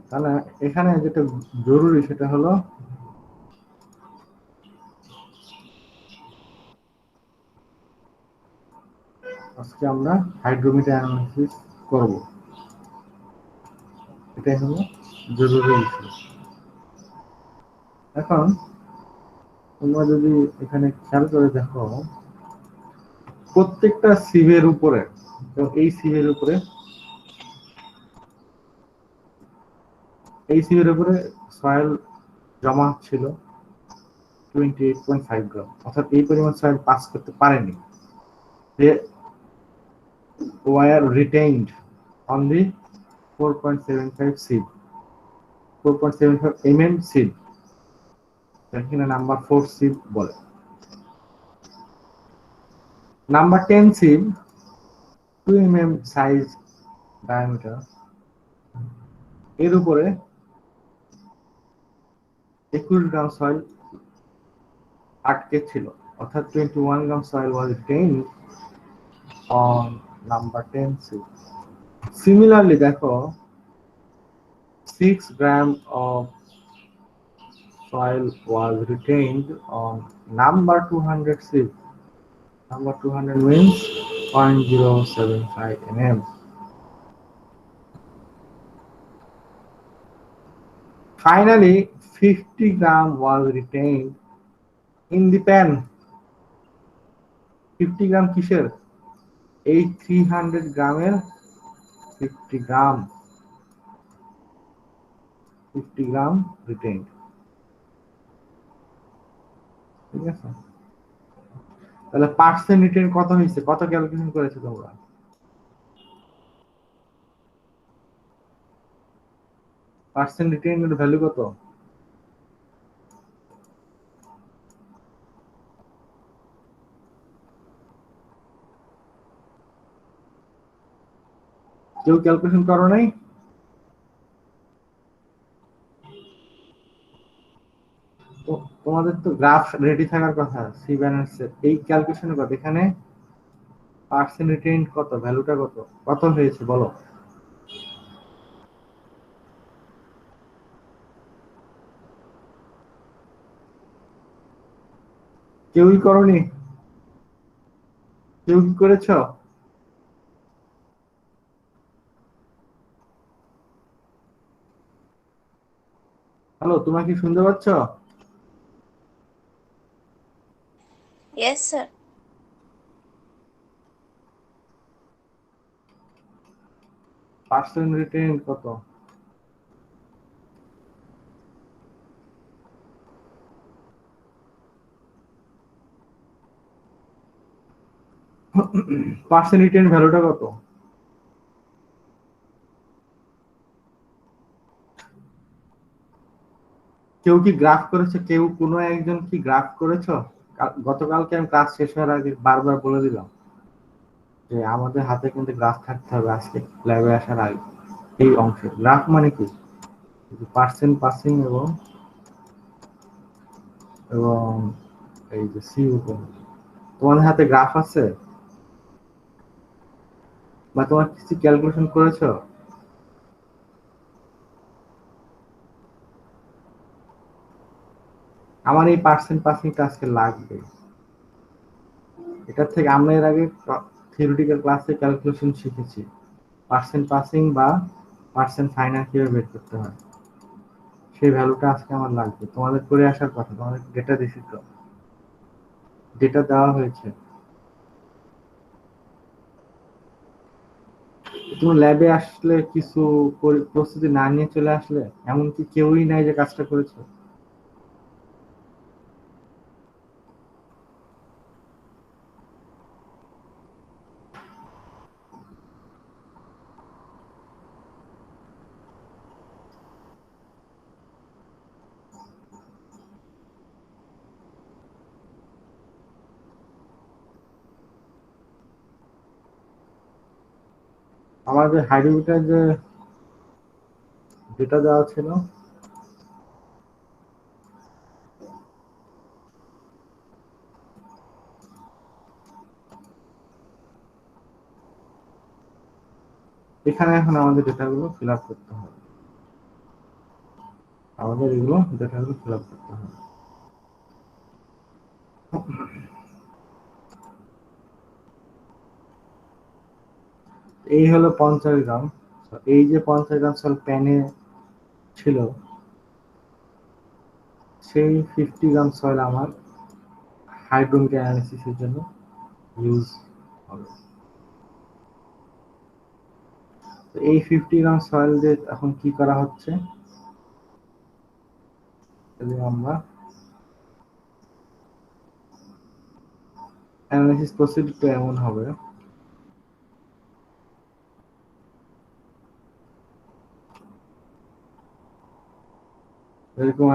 তাহলে এখানে যেটা জরুরি সেটা হলো আজকে আমরা হাইড্রোমিটার অ্যানালাইসিস করব, এটাই হলো জরুরি বিষয়। এখন তোমরা যদি এখানে খেয়াল করে দেখো, প্রত্যেকটা সিভের উপরে, এই সিভের উপরে, এই সিভের উপরে সয়েল জমা ছিল 28.5 গ্রাম, অর্থাৎ এই পরিমাণ সয়েল পাস করতে পারেনি। They were retained only 4.75 seed, 4.75 mm seed, এখানে নাম্বার 4 seed বলে। Number 10 seed 2 mm size diameter, এর উপরে 21 গ্রাম সয়েল আটকে ছিল, অর্থাৎ 21 গ্রাম soil was retained on number 10 seed. Similarly দেখো 6 gram of soil was retained on number 200 seed. Number 200 means 0.075 mm. Finally 50 gram was retained in the pan. 50 গ্রাম কিসের? এই 300 গ্রামের 50 গ্রাম, 50 গ্রাম retained, ঠিক আছে? তাহলে পার্সেন্ট রিটেইন কত হয়েছে, কত ক্যালকুলেশন করেছো তোমরা? পার্সেন্ট রিটেইনের ভ্যালু কত? কেউ ক্যালকুলেশন করো নাই? তোমাদের তো গ্রাফ রেডি থাকার কথা, সি ব্যালেন্সের এই ক্যালকুলেশনের কথা। এখানে পার্সেন্ট রিটেইন কত, ভ্যালুটা কত, কত হয়েছে বলো? কেউই করনি? কেউ কি করেছ? হ্যালো, তোমরা কি শুনতে পাচ্ছ? Yes, sir. পার্সেন্ট রিটেইন কত? পার্সেন্ট রিটেইন ভ্যালুটা কত? কেউ কি গ্রাফ করেছে? কেউ কোনো একজন কি গ্রাফ করেছো? গতকালকে আমি ক্লাস শেষ হওয়ার আগে বারবার বলে দিলাম যে আমাদের হাতে কিন্তু গ্রাফ থাকতে হবে আজকে ল্যাবে আসার আগে। এই অংশে গ্রাফ মানে কি, পার্সেন্ট পাসিং এবং এবং এই যে সি উপর। তোমাদের হাতে গ্রাফ আছে বা তোমার কিছু ক্যালকুলেশন করেছো? আমার এই পার্সেন্ট পাসিংটা আজকে লাগবে। এটার থেকে আমরা এর আগে থিওরিটিক্যাল ক্লাসে ক্যালকুলেশন শিখেছি, পার্সেন্ট পাসিং বা পার্সেন্ট ফাইনাল কিভাবে বের করতে হয়, সেই ভ্যালুটা আজকে আমার লাগবে। তোমাদের করে আসার কথা, তোমাদের ডেটা দিছি তো, ডেটা দেওয়া হয়েছে। তুমি ল্যাবে আসলে কিছু প্রস্তুতি না নিয়ে চলে আসলে, এমনকি কেউই নাই যে কাজটা করেছে। আমাদের হাইড্রোমিটার যে ডেটা দেওয়া ছিল, এখানে এখন আমাদের ডেটাগুলো ফিল আপ করতে হবে। আমাদের এগুলো ডেটাগুলো ফিল আপ করতে হবে। এই হলো 50 গ্রাম। এই যে 50 গ্রাম সল প্যানে ছিল, সেই 50 গ্রাম সয়েল আমার হাইড্রোমিক অ্যানালিসিসের জন্য ইউজ হবে। তো এই 50 গ্রাম সয়েল দিয়ে এখন কি করা হচ্ছে, যদি আমরা অ্যানালিসিস প্রসিডিউরটা এমন হবে, এরকম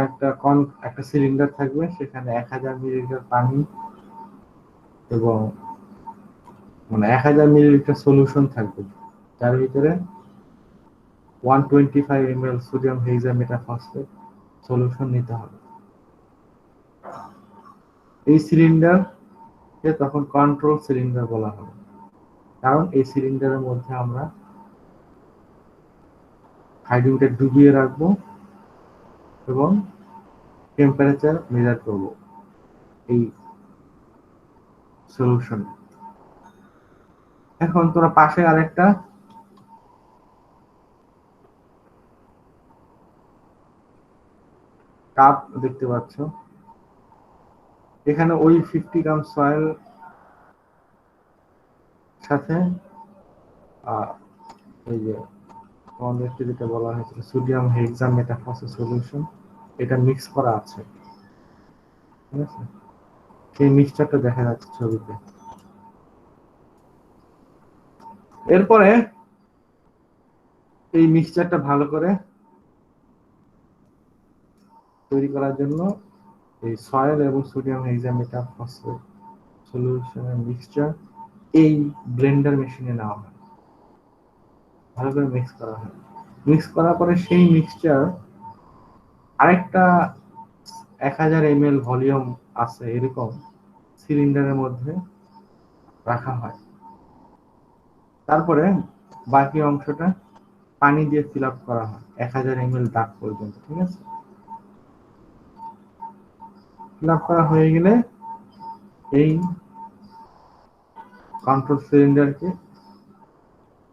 একটা সিলিন্ডার থাকবে, সেখানে 1000 মিলিলিটার পানি এবং 1000 মিলিলিটার সলিউশন থাকবে, যার ভিতরে 125 ml সোডিয়াম হেক্সামেটাফসফেট সলিউশন নিতে হবে। এই সিলিন্ডারকে তখন কন্ট্রোল সিলিন্ডার বলা হবে, কারণ এই সিলিন্ডারের মধ্যে আমরা হাইড্রোমিটার ডুবিয়ে রাখবো এবং টেম্পারেচার মেজার করব এই সলিউশন। এখন তোরা পাশে আরেকটা কাপ দেখতে পাচ্ছ, এখানে ওই 50 গ্রাম সয়েল সাথে ওই যে আমাদেরকে যেটা বলা হয়েছিল সোডিয়াম হেক্সামেটাফসফেট সলিউশন, এটা মিক্স করা আছে, ঠিক আছে? সেই মিক্সচারটা দেখা যাচ্ছে ছবিতে। এরপরে এই মিক্সচারটা ভালো করে তৈরি করার জন্য এই সয়েল এবং সোডিয়াম হেক্সামেটাফসফেট সলিউশনের মিক্সচার এই ব্লেন্ডার মেশিনে নেওয়া হয়, ভালো করে মিক্স করা হয়। মিক্স করার পরে সেই মিক্সচার আরেকটা 1000 ml ভলিউম আছে এরকম সিলিন্ডারের মধ্যে রাখা হয়। তারপরে বাকি অংশটা পানি দিয়ে ফিল আপ করা হয় 1000 ml দাগ পর্যন্ত, ঠিক আছে? ফিল আপ করা হয়ে গেলে এই কন্ট্রোল সিলিন্ডারকে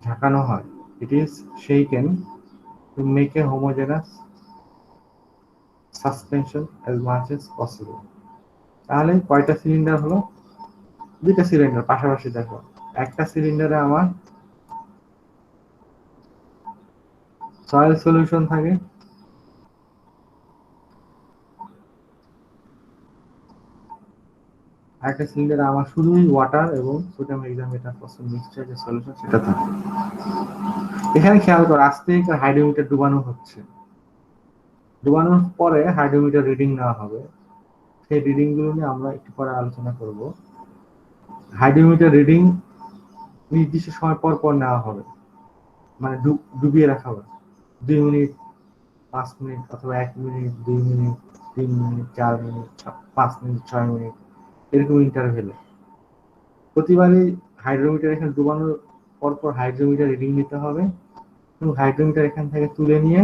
ঝাঁকানো হয়। It is shaken to make a homogeneous suspension as much as possible. তাহলে কয়টা সিলিন্ডার হলো? দুইটা সিলিন্ডার পাশাপাশি দেখো। একটা সিলিন্ডারে আমার সয়েল সলিউশন থাকে, আরেকটা সিলিন্ডারে আমার শুধুই ওয়াটার এবং সোডিয়াম হেক্সামেটাফসফেট মিক্সচার যে সলিউশন সেটা থাকে। এখানে খেয়াল করো, আস্তে হাইড্রোমিটার ডুবানো হচ্ছে। ডুবানোর পরে হাইড্রোমিটার রিডিং নেওয়া হবে, সেই রিডিং গুলো নিয়ে আমরা একটু পরে আলোচনা করব। হাইড্রোমিটার রিডিং নির্দিষ্ট সময় পর পর নেওয়া হবে, মানে ডুবিয়ে রাখা হবে 2 মিনিট, 5 মিনিট অথবা 1 minute, 2 minute, 3 minute, 4 minute, 5 minute, 6 minute, এরকম ইন্টারভেলে প্রতিবারই হাইড্রোমিটার এখানে ডুবানোর পর পর হাইড্রোমিটার রিডিং নিতে হবে এবং হাইড্রোমিটার এখান থেকে তুলে নিয়ে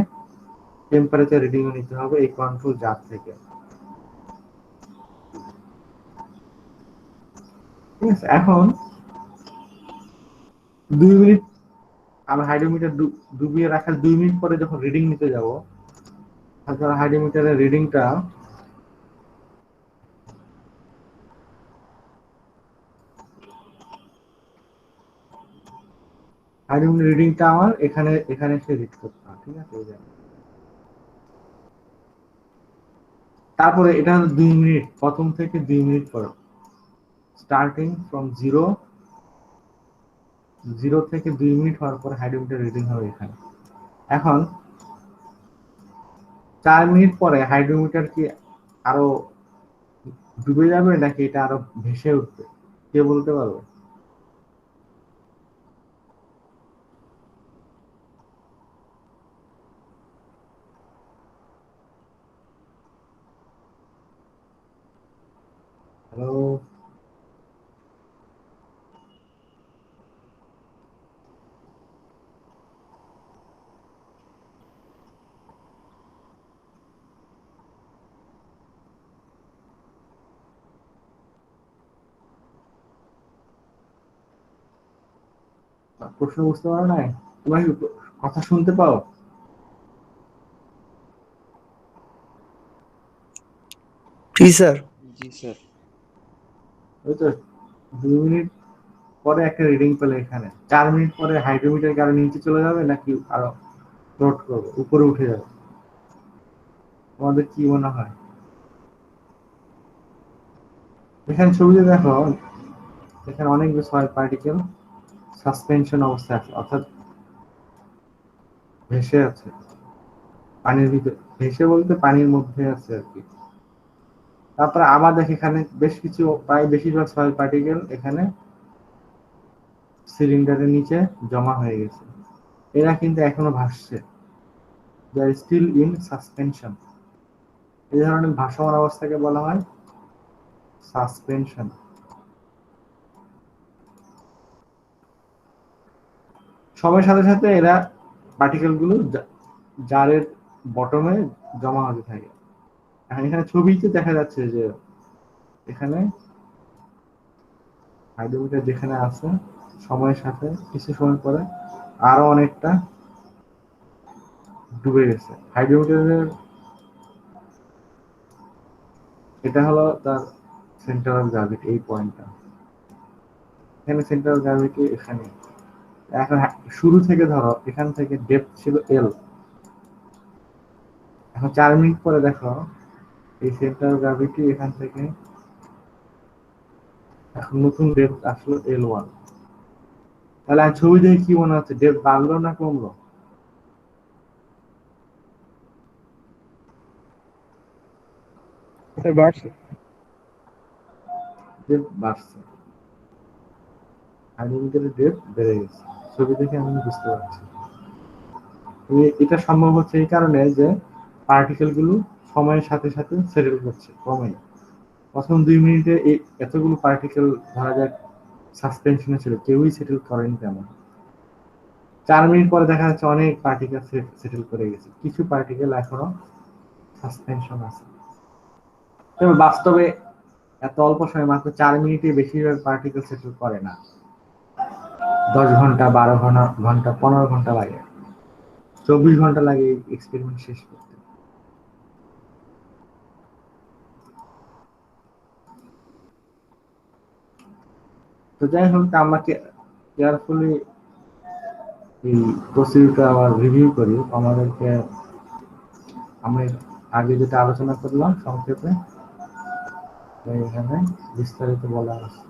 টেম্পারেচার রিডিংও নিতে হবে এই কন্ট্রোল জার থেকে, ঠিক আছে? এখন 2 মিনিট আমরা হাইড্রোমিটার ডুবিয়ে রাখার 2 মিনিট পরে যখন রিডিং নিতে যাব, তারপর হাইড্রোমিটারের রিডিংটা আমার এখানে এখানে এসে রিড করতে হবে, ঠিক আছে? তারপরে এটা 2 মিনিট, প্রথম থেকে 2 মিনিট পর, স্টার্টিং ফ্রম জিরো থেকে 2 মিনিট হওয়ার পর হাইড্রোমিটার রিডিং হবে এখানে। এখন 4 মিনিট পরে হাইড্রোমিটার কি আরো ডুবে যাবে নাকি এটা আরো ভেসে উঠবে, কে বলতে পারবে? হ্যালো? প্রশ্ন বুঝতে পারো না? তোমরা কি কথা শুনতে পাও? জি স্যার। জি স্যার। ওই তো 2 মিনিট পরে একটা রিডিং পেলে, এখানে 4 মিনিট পরে হাইড্রোমিটার কারো নিচে চলে যাবে নাকি আরো ফ্লোট করবে, উপরে উঠে যাবে? তোমাদের কি মনে হয়? এখানে ছবিতে দেখো, এখানে অনেকগুলো সয়েল পার্টিকেল সাসপেনশন অবস্থায় আছে, অর্থাৎ ভেসে আছে পানির ভিতরে। ভেসে বলতে পানির মধ্যে আছে আর কি। তারপরে আবার দেখি এখানে বেশ কিছু, প্রায় বেশিরভাগ সয়েল পার্টিকেল এখানে সিলিন্ডারের নিচে জমা হয়ে গেছে। এরা কিন্তু এখনো ভাসছে, দে আর স্টিল ইন সাসপেনশন। এই ধরনের ভাসমান অবস্থাকে বলা হয় সাসপেনশন। সময়ের সাথে সাথে এরা পার্টিকেল গুলো জারের বটমে জমা হতে থাকে। এখন এখানে ছবিতে দেখা যাচ্ছে যে এখানে হাইড্রোমিটার যেখানে আছে, সময়ের সাথে কিছু সময় পরে আরো অনেকটা ডুবে গেছে। হাইড্রোমিটারের এটা হলো তার সেন্টার অফ গ্র্যাভিটি, এই পয়েন্টটা। এখানে সেন্টার অফ গ্র্যাভিটি এখানে। এখন শুরু থেকে ধরো এখান থেকে ডেপথ ছিল এল, এখন 4 মিনিট পরে দেখো এই সেন্টার অফ গ্র্যাভিটি এখান থেকে এখন নতুন ডেপথ আসলো L1। তাহলে ছবি দেখে কি মনে হচ্ছে, ডেপথ বাড়লো না কমলো? বাড়ছে। ডেপথ বাড়ছে, হাইড্রোমিটারের ডেপথ বেড়ে গেছে, ছবি দেখে আমি বুঝতে পারছি। এটা সম্ভব হচ্ছে এই কারণে যে পার্টিকেল গুলো সময়ের সাথে সাথে সেটেল করছে, কমে। প্রথম 2 মিনিটে এই এতগুলো পার্টিকেল ধরা যাক সাসপেনশনে ছিল, কেউই সেটেল করেনি তেমন। 4 মিনিট পরে দেখা যাচ্ছে অনেক পার্টিকেল সেটেল করে গেছে, কিছু পার্টিকেল এখনো সাসপেনশন আছে। তবে বাস্তবে এত অল্প সময়, মাত্র 4 মিনিটে বেশিরভাগ পার্টিকেল সেটেল করে না। 10 ঘন্টা, 12 ঘন্টা, 15 ঘন্টা লাগে, 24 ঘন্টা লাগে এই এক্সপেরিমেন্ট শেষ করতে। তো যাই হোক, আমাকে কেয়ারফুলি এই প্রসিডিউরটা আবার রিভিউ করি। আমাদেরকে আমি আগে যেটা আলোচনা করলাম সংক্ষেপে, এখানে বিস্তারিত বলা আছে।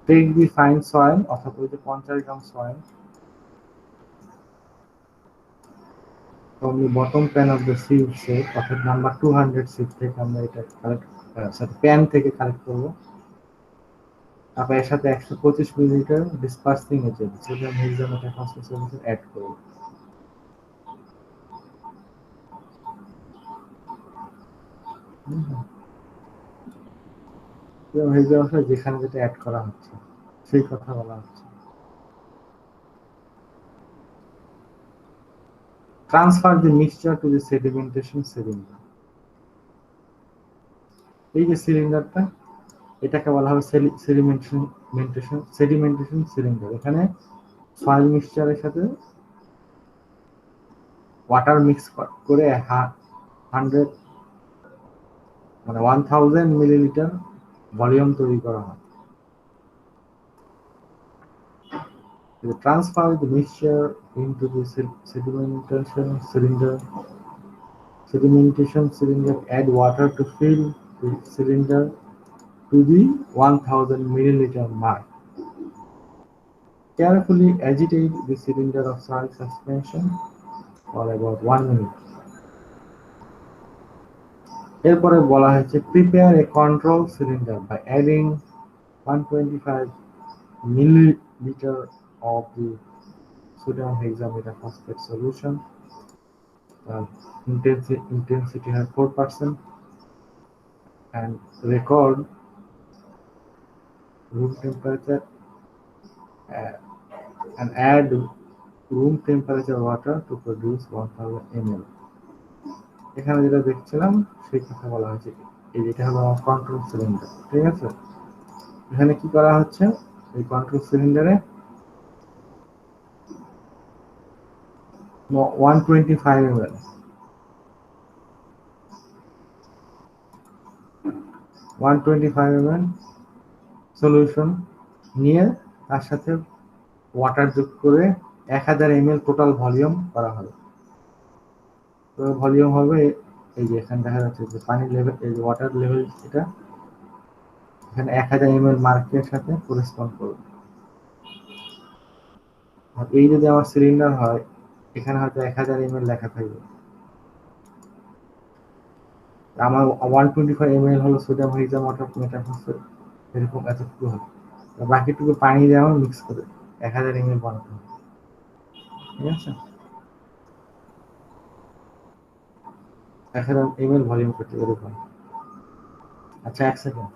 Take the fine soil, অর্থাৎ ওই যে 50 gram soil from the bottom pan of the sieve set, অর্থাৎ নাম্বার 200 sieve থেকে আমরা এটা প্যান থেকে কালেক্ট করবো। তারপর এর সাথে 125 millilitre dispersing agent sodium hexametaphosphate solution add করব। সোডিয়াম হেক্সামেথেট যেখানে যেটা অ্যাড করা হচ্ছে সেই কথা বলা হচ্ছে। Transfer the mixture to the sedimentation cylinder. এই যে সিলিন্ডারটা, এটাকে বলা হবে সেডিমেন্টেশন সিলিন্ডার। এখানে সয়েল মিক্সচারের সাথে ওয়াটার মিক্স করে 1000 মিলিলিটার ভলিউম তৈরি করা হয়। Transfer the mixture into the sedimentation cylinder. Add water to fill the cylinder to the 1000 milliliter mark. Carefully agitate the cylinder of soil suspension for about 1 minute. এরপরে বলা হয়েছে prepare a control cylinder by adding 125 milliliter of the sodium hexametaphosphate solution. Intensity has 4%, and record room temperature and add room temperature water to produce 1000 ml. এখানে যেটা দেখছিলাম সেই কথা বলা হয়েছে। এই যেটা হলো আমার কন্ট্রোল সিলিন্ডার, ঠিক আছে। এখানে কি করা হচ্ছে, এই কন্ট্রোল সিলিন্ডারে 125 ml সলিউশন নিয়ে তার সাথে ওয়াটার যোগ করে 1000 ml টোটাল ভলিউম করা হবে। তো ভলিউম হবে এই যে এখানে দেখা যাচ্ছে যে পানির লেভেল, এই ওয়াটার লেভেল, এটা এখানে 1000 ml মার্কের সাথে করেসপন্ড করবে। আর এই যদি আমার সিলিন্ডার হয়, এখানে হয়তো 1000 ml লেখা থাকবে। আমার 125 ml হলো সোডিয়াম হেক্সামাইড মেটাফসফেট, এরকম এতটুকু হবে। বাকিটুকু পানি দিয়ে আমার মিক্স করে 1000 ml বানাতে হবে, ঠিক আছে। 1000 ml ভলিউম করতে এরকম। আচ্ছা, 1 সেকেন্ড।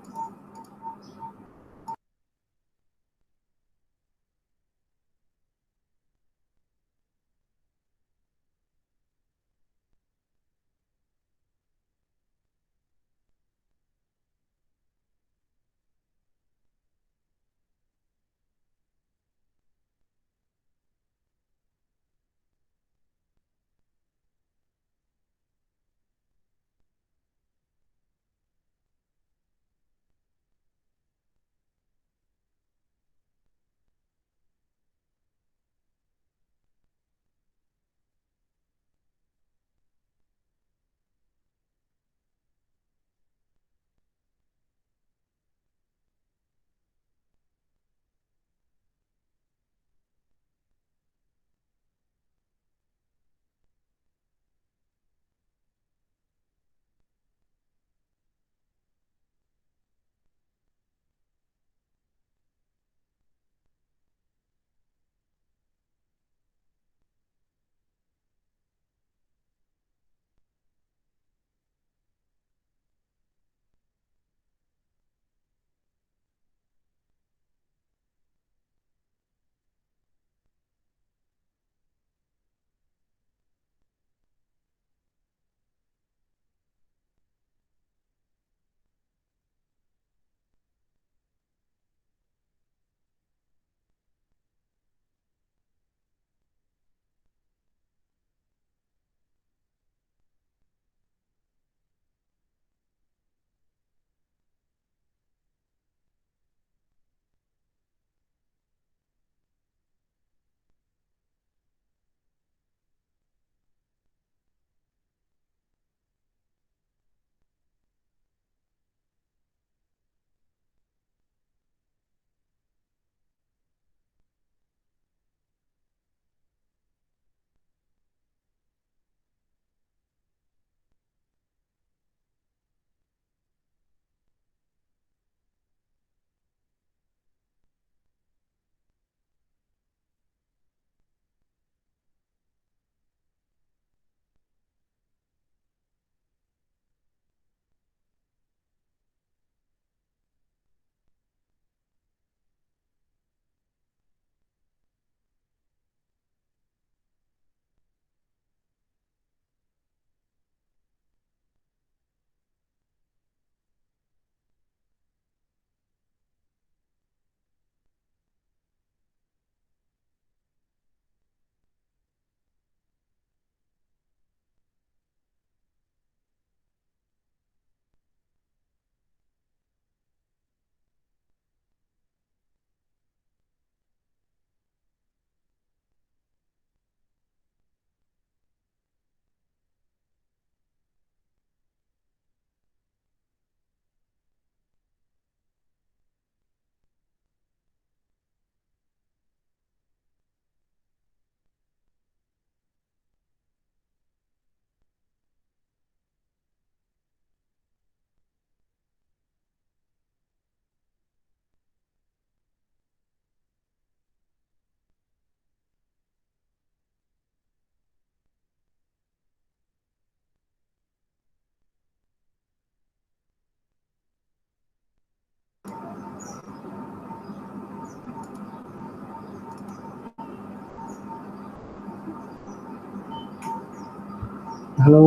হ্যালো।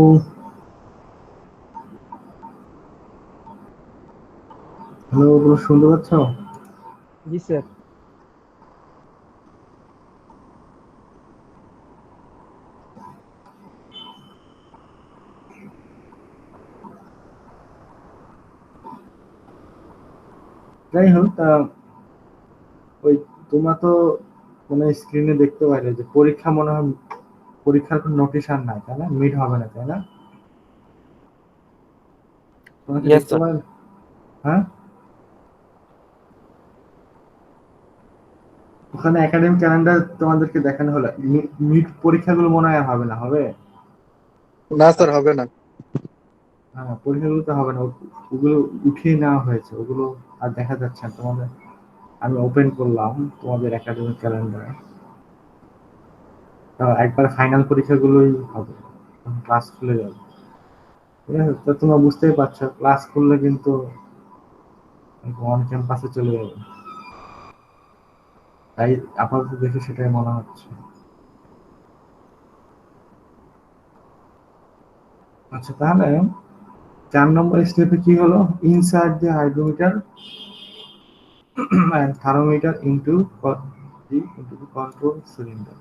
হ্যালো, ওগুলো শুনতে পাচ্ছ? জি স্যার। যাই হোক, ওই তোমরা তো মানে স্ক্রিনে দেখতে পাইলে যে পরীক্ষা মনে হয় পরীক্ষার কোনো নোটিশ আর নাই, তাই না? মিট হবে না, তাই না? তোমরা কি ইয়েস দেখতে স্যার। পাই? হ্যাঁ, ওখানে একাডেমিক ক্যালেন্ডার তোমাদেরকে দেখানো হলো। মিট পরীক্ষাগুলো মনে হয় আর হবে না, হবে? না স্যার, হবে না। হ্যাঁ, পরীক্ষাগুলো তো হবে না, ওগুলো উঠিয়ে নেওয়া হয়েছে, ওগুলো আর দেখা যাচ্ছে না তোমাদের। আমি ওপেন করলাম তোমাদের একাডেমিক ক্যালেন্ডার, একবার ফাইনাল পরীক্ষাগুলোই হবে, ক্লাস খুলে যাবে। ঠিক আছে, তো তোমরা বুঝতেই পারছো ক্লাস করলে কিন্তু অন ক্যাম্পাসে চলে যাবে, তাই আপাতত দেখে সেটাই মনে হচ্ছে। আচ্ছা, তাহলে 4 নম্বর স্টেপে কি হলো? Insert the hydrometer and thermometer into the control cylinder.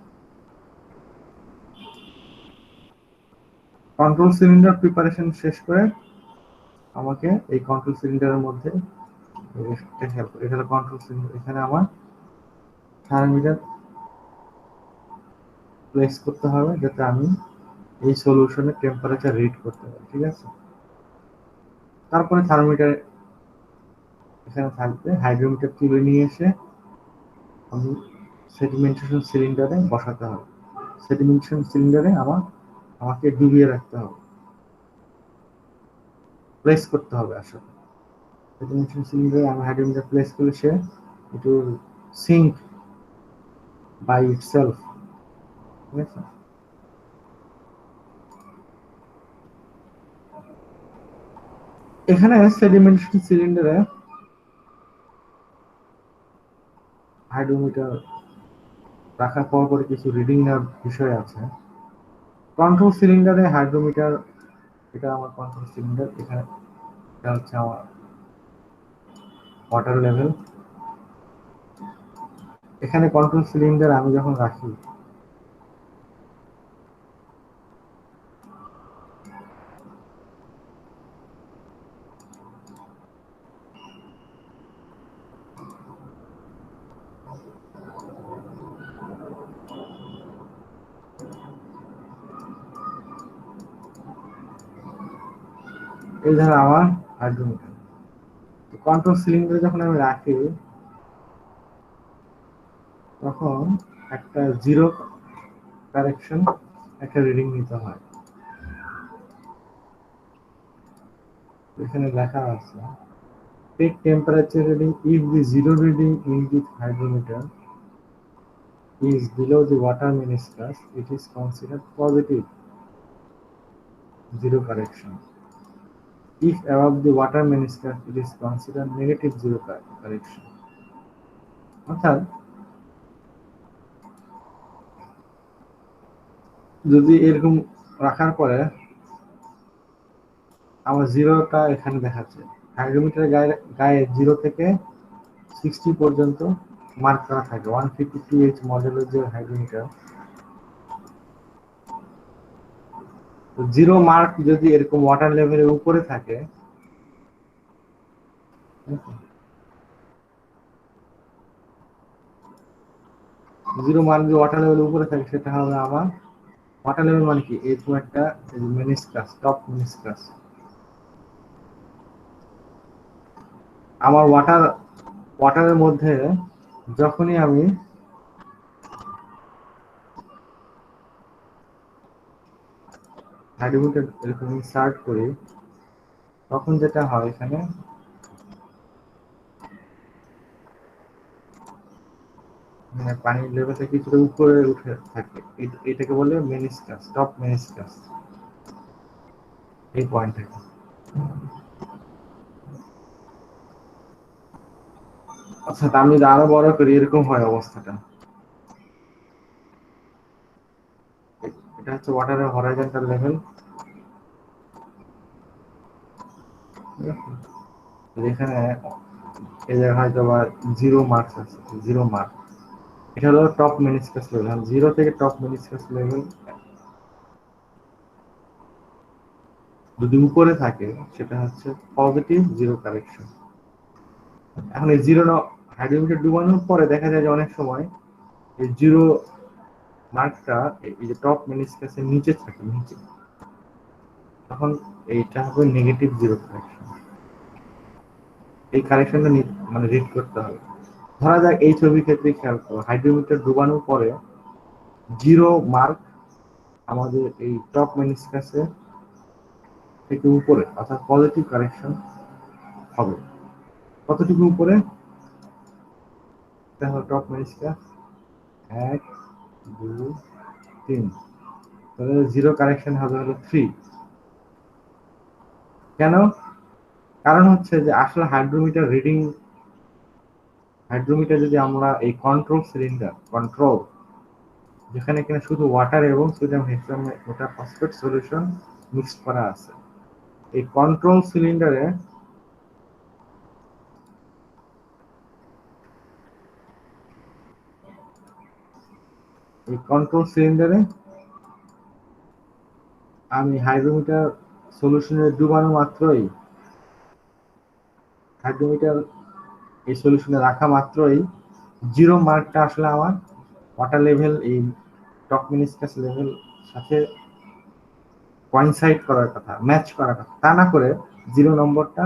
Control cylinder preparation শেষ করে আমাকে এই কন্ট্রোল সিলিন্ডারের মধ্যে এটা হলো কন্ট্রোল সিলিন্ডার, এখানে আমার থার্মোমিটার প্লেস করতে হবে যাতে আমি এই সলিউশনের টেম্পারেচার রিড করতে পারি। ঠিক আছে, তারপরে থার্মোমিটার এখানে থাকবে, হাইড্রোমিটার তুলে নিয়ে এসে আমি সেডিমেন্টেশন সিলিন্ডারে বসাতে হবে। সেডিমেন্টেশন সিলিন্ডারে আমাকে ডুবিয়ে রাখতে হবে, প্লেস করতে হবে আসলে। সেডিমেন্টেশন সিলিন্ডারে আমি হাইড্রোমিটার প্লেস করলে সে it will sink by itself। ঠিক আছে, এখানে সেডিমেন্টেশন সিলিন্ডারে হাইড্রোমিটার রাখার পর কিছু রিডিং নেওয়ার বিষয় আছে। কন্ট্রোল সিলিন্ডারে হাইড্রোমিটার, এটা আমার কন্ট্রোল সিলিন্ডার, এখানে এটা হচ্ছে আমার ওয়াটার লেভেল। এখানে কন্ট্রোল সিলিন্ডার আমি যখন রাখি, এই ধর আমার হাইড্রোমিটার, কন্ট্রোল সিলিন্ডারে যখন আমি রাখি তখন একটা জিরো কারেকশন একটা রিডিং নিতে হয়। এখানে লেখা আছে take temperature reading if the zero reading in the hydrometer is below the water meniscus, it is considered positive zero correction. If above the water meniscus, it is considered negative zero correction. অর্থাৎ যদি এরকম রাখার পরে আমার জিরোটা এখানে দেখাচ্ছে, হাইড্রোমিটারের গায়ে গায়ে 0 থেকে 60 পর্যন্ত মার্ক করা থাকে। 152H মডেলের যে হাইড্রোমিটার, জিরো মার্ক যদি এরকম ওয়াটার লেভেলের উপরে থাকে, জিরো মার্ক যদি ওয়াটার লেভেলের উপরে থাকে সেটা হবে আমার ওয়াটার লেভেল, মানে কি এরকম একটা মেনিসকাস, টপ মেনিসকাস। আমার ওয়াটারের মধ্যে যখনই আমি হাইড্রোমিটার এরকম ইনসার্ট করি তখন যেটা হয় এখানে মানে পানির লেভেলটা কিছুটা উপরে উঠে থাকে, এটাকে বলে মেনিসকাস, টপ মেনিসকাস, এই পয়েন্ট থেকে। আচ্ছা, আমি যদি আরো বড় করি এরকম হয় অবস্থাটা। এটা হচ্ছে ওয়াটারের হরাইজন্টাল লেভেল। এখানে এই জায়গায় হয়তো বা 0 মার্কস আছে, 0 মার্ক। এটা হলো টপ মেনিসকাস লেভেল। 0 থেকে টপ মেনিসকাস লেভেল যদি উপরে থাকে সেটা হচ্ছে পজিটিভ 0 কারেকশন। এখন এই 0 হাইড্রোমিটার ডুবানোর পরে দেখা যায় যে অনেক সময় এই 0 মার্কটা এই যে টপ মেনিসকাসের নিচে থাকে, নিচে, তখন এইটা হবে নেগেটিভ 0 কারেকশন। এই কারেকশনটা মানে রিড করতে হবে। ধরা যাক এই ছবির ক্ষেত্রে খেয়াল করো, হাইড্রোমিটার ডুবানোর পরে 0 মার্ক আমাদের এই টপ মেনিসকাসে থেকে উপরে, অর্থাৎ পজিটিভ কারেকশন হবে। কতটুকু উপরে? এটা হলো টপ মেনিসকাস 1 2 3, তাহলে 0 কারেকশন হবে হলো 3। কেন? কারণ হচ্ছে যে আসলে হাইড্রোমিটার যদি আমরা এই কন্ট্রোল সিলিন্ডার, কন্ট্রোল যেখানে কিনা শুধু ওয়াটার এবং সোডিয়াম হেক্সামেটা ফসফেট সলিউশন মিক্স করা আছে, এই কন্ট্রোল সিলিন্ডারে আমি হাইড্রোমিটার সলিউশনে ডুবানো মাত্রই, হাইড্রোমিটার এই সলিউশনে রাখা মাত্রই 0 মার্কটা আসলে আমার ওয়াটার লেভেল, এই টপ মেনিসকাস লেভেল সাথে কোইনসাইড করার কথা, ম্যাচ করার কথা। তা না করে 0 নম্বরটা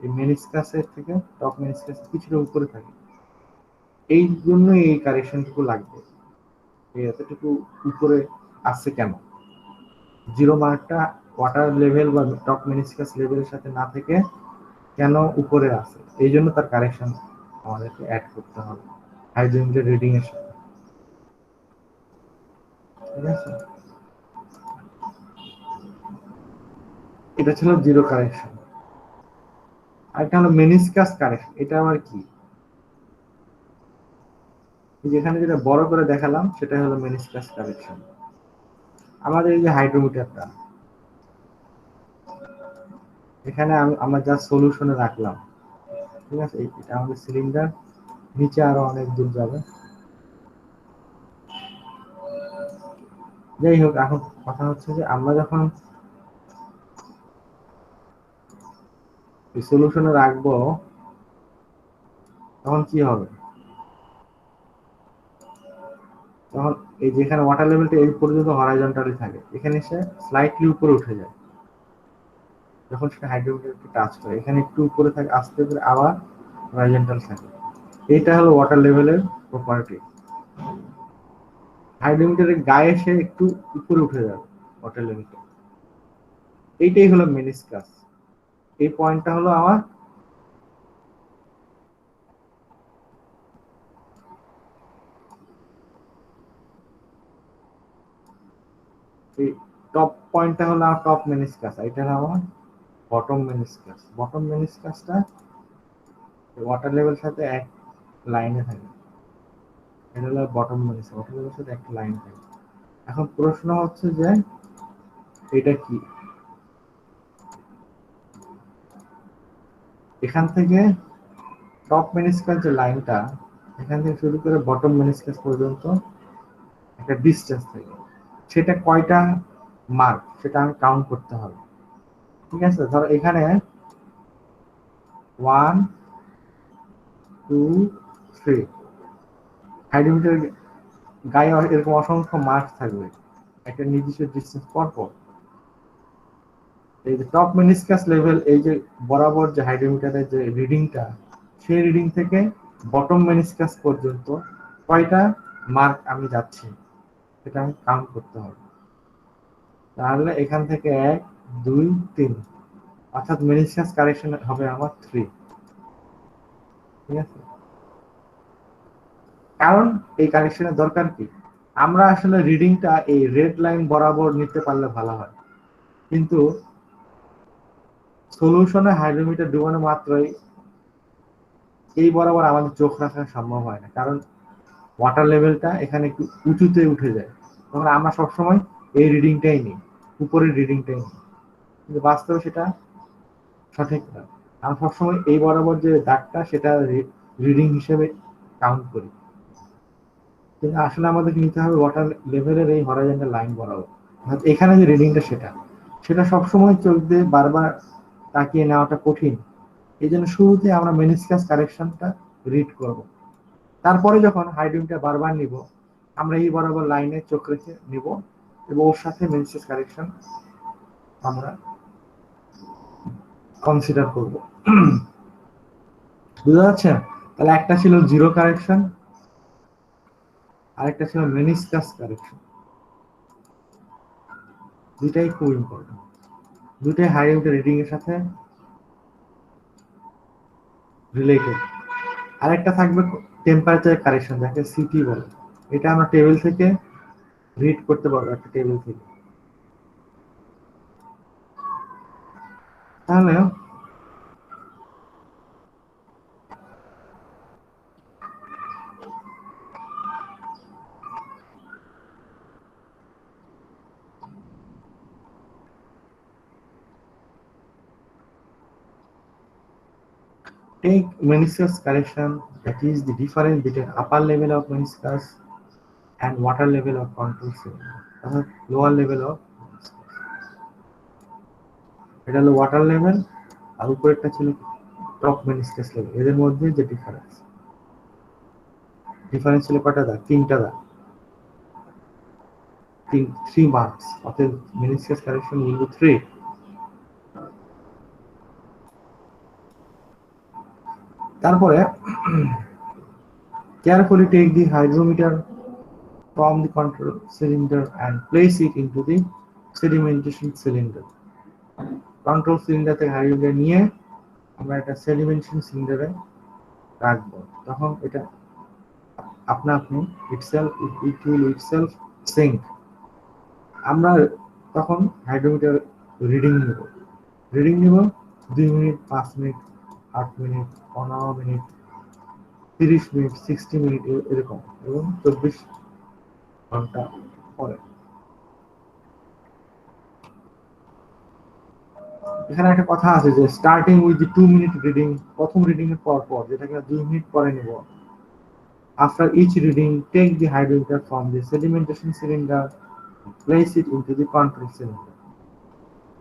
এই মেনিসকাসের থেকে, টপ মেনিসকাসের কিছুটা উপরে থাকে। এই জন্যই এই কারেকশনটুকু লাগবে। এই এতটুকু উপরে আসছে কেন? 0 মার্কটা ওয়াটার লেভেল বা টপ মেনিসকাস লেভেলের সাথে না থেকে কেন উপরে আছে, এই জন্য তার কারেকশন আমাদেরকে অ্যাড করতে হবে হাইড্রোমিটার রিডিং এর সাথে। ঠিক আছে, এটা ছিল 0 কারেকশন। আরেকটা হলো মেনিসকাস কারেকশন। এটা আবার কি? যেখানে যেটা বড় করে দেখালাম সেটা হলো মেনিসকাস কারেকশন। আমাদের এই যে হাইড্রোমিটারটা, এখানে আমরা যা সলিউশনে রাখলাম, ঠিক আছে, এটা আমাদের সিলিন্ডার, নিচে আরো অনেক দূর যাবে। যাই হোক, এখন কথা হচ্ছে যে আমরা যখন সলিউশনে রাখবো তখন কি হবে? তখন এই যেখানে ওয়াটার লেভেলটা এই পর্যন্ত হরাইজন্টালি থাকে, এখানে এসে স্লাইটলি উপরে উঠে যায় যখন সেটা হাইড্রোমিটারকে টাচ করে। এখানে একটু উপরে থাকে, আস্তে করে আবার হরাইজন্টাল থাকে। এইটা হলো ওয়াটার লেভেলের প্রপার্টি। হাইড্রোমিটারের গায়ে এসে একটু উপরে উঠে যাবে ওয়াটার লেভেলটা। এইটাই হলো মেনিসকাস। এই পয়েন্টটা হলো আমার এই টপ পয়েন্টটা হলো আমার টপ মেনিসকাস, এটা হলো আমার বটম মেনিসকাস। বটম মেনিসকাসটা ওয়াটার লেভেলের সাথে এক লাইনে থাকে। এটা হলো বটম মেনিসকাস, ওয়াটার লেভেলের সাথে একটা লাইন থাকে। এখন প্রশ্ন হচ্ছে যে এটা কি? এখান থেকে টপ মেনিসকাস যে লাইনটা, এখান থেকে শুরু করে বটম মেনিসকাস পর্যন্ত একটা ডিস্টেন্স থাকে। সেটা কয়টা মার্ক সেটা আমি কাউন্ট করতে হবে। ঠিক আছে, ধরো এখানে 1 2 3 হাইড্রোমিটার গায়ে এরকম অসংখ্য মার্ক থাকবে একটা নির্দিষ্ট ডিস্টেন্স পর পর। এই যে টপ মেনিসকাস লেভেল, এই যে বরাবর যে হাইড্রোমিটারের যে রিডিংটা, সেই রিডিং থেকে বটম মেনিসকাস পর্যন্ত কয়টা মার্ক আমি যাচ্ছি সেটা আমি কাউন্ট করতে হবে। তাহলে এখান থেকে 1 2 3, অর্থাৎ মেনিসকাস কারেকশন হবে আমার 3। ঠিক আছে, কারণ এই কারেকশনের দরকার কি? আমরা আসলে রিডিংটা এই রেড লাইন বরাবর নিতে পারলে ভালো হয়, কিন্তু সলিউশনে হাইড্রোমিটার ডুবানো মাত্রই এই বরাবর আমাদের চোখ রাখা সম্ভব হয় না, কারণ ওয়াটার লেভেলটা এখানে একটু উঁচুতে উঠে যায়। তখন আমরা সবসময় এই রিডিংটাই নিই, উপরের রিডিংটাই নিই, কিন্তু বাস্তবে সেটা সঠিক না। আমরা সবসময় এই বরাবর যে দাগটা সেটা রিডিং হিসেবে কাউন্ট করি, কিন্তু আসলে আমাদের নিতে হবে ওয়াটার লেভেলের এই হরাইজন্টাল লাইন বরাবর। অর্থাৎ এখানে যে রিডিংটা সেটা সেটা সবসময় চোখ দিয়ে বারবার তাকিয়ে নেওয়াটা কঠিন। এই জন্য শুরুতে আমরা মেনিসকাস কারেকশনটা রিড করব, তারপরে যখন হাইড্রোমিটার বারবার নিব আমরা এই বরাবর লাইনে চোখ রেখে নিব এবং ওর সাথে মেনিসকাস কারেকশন আমরা কনসিডার করব। বুঝা যাচ্ছে? তাহলে একটা ছিল জিরো কারেকশন, আরেকটা ছিল মেনিসকাস কারেকশন। দুটাই খুব ইম্পর্টেন্ট, দুটাই হাইড্রোমিটার রিডিং এর সাথে রিলেটেড। আরেকটা থাকবে টেম্পারেচার কারেকশন, যাকে সিটি বলে। এটা আমরা টেবিল থেকে রিড করতে পারবো, একটা টেবিল থেকে। তাহলে take meniscus correction, that is the difference between upper level of meniscus and water level of control cylinder, lower level of meniscus। এটা হলো ওয়াটার লেভেল আর উপরেরটা ছিল টপ মেনিসকাস লেভেল। এদের মধ্যে যে ডিফারেন্স ছিল কয়টা দাগ? তিনটা দাগ, 3 মার্কস। অতএব মেনিসকাস কারেকশন উইল বি 3। তারপরে carefully take the hydrometer from the control cylinder and place it into the sedimentation cylinder। Control cylinder থেকে হাইড্রোমিটার নিয়ে আমরা এটা সেডিমেন্টেশন সিলিন্ডারে রাখবো। তখন এটা আপনা আপনি it will itself sink। আমরা তখন হাইড্রোমিটার রিডিং নিব 2 minute, 5 minute, 8 minute, 15 minute, 30 minute, 60 minute এরকম, এবং 24 ঘন্টা পরে। এখানে একটা কথা আছে যে starting with the 2 minute reading, প্রথম রিডিং এর পর যেটা কিনা 2 মিনিট পরে নিব। After each reading take the hydrometer from the sedimentation cylinder, place it into the control cylinder.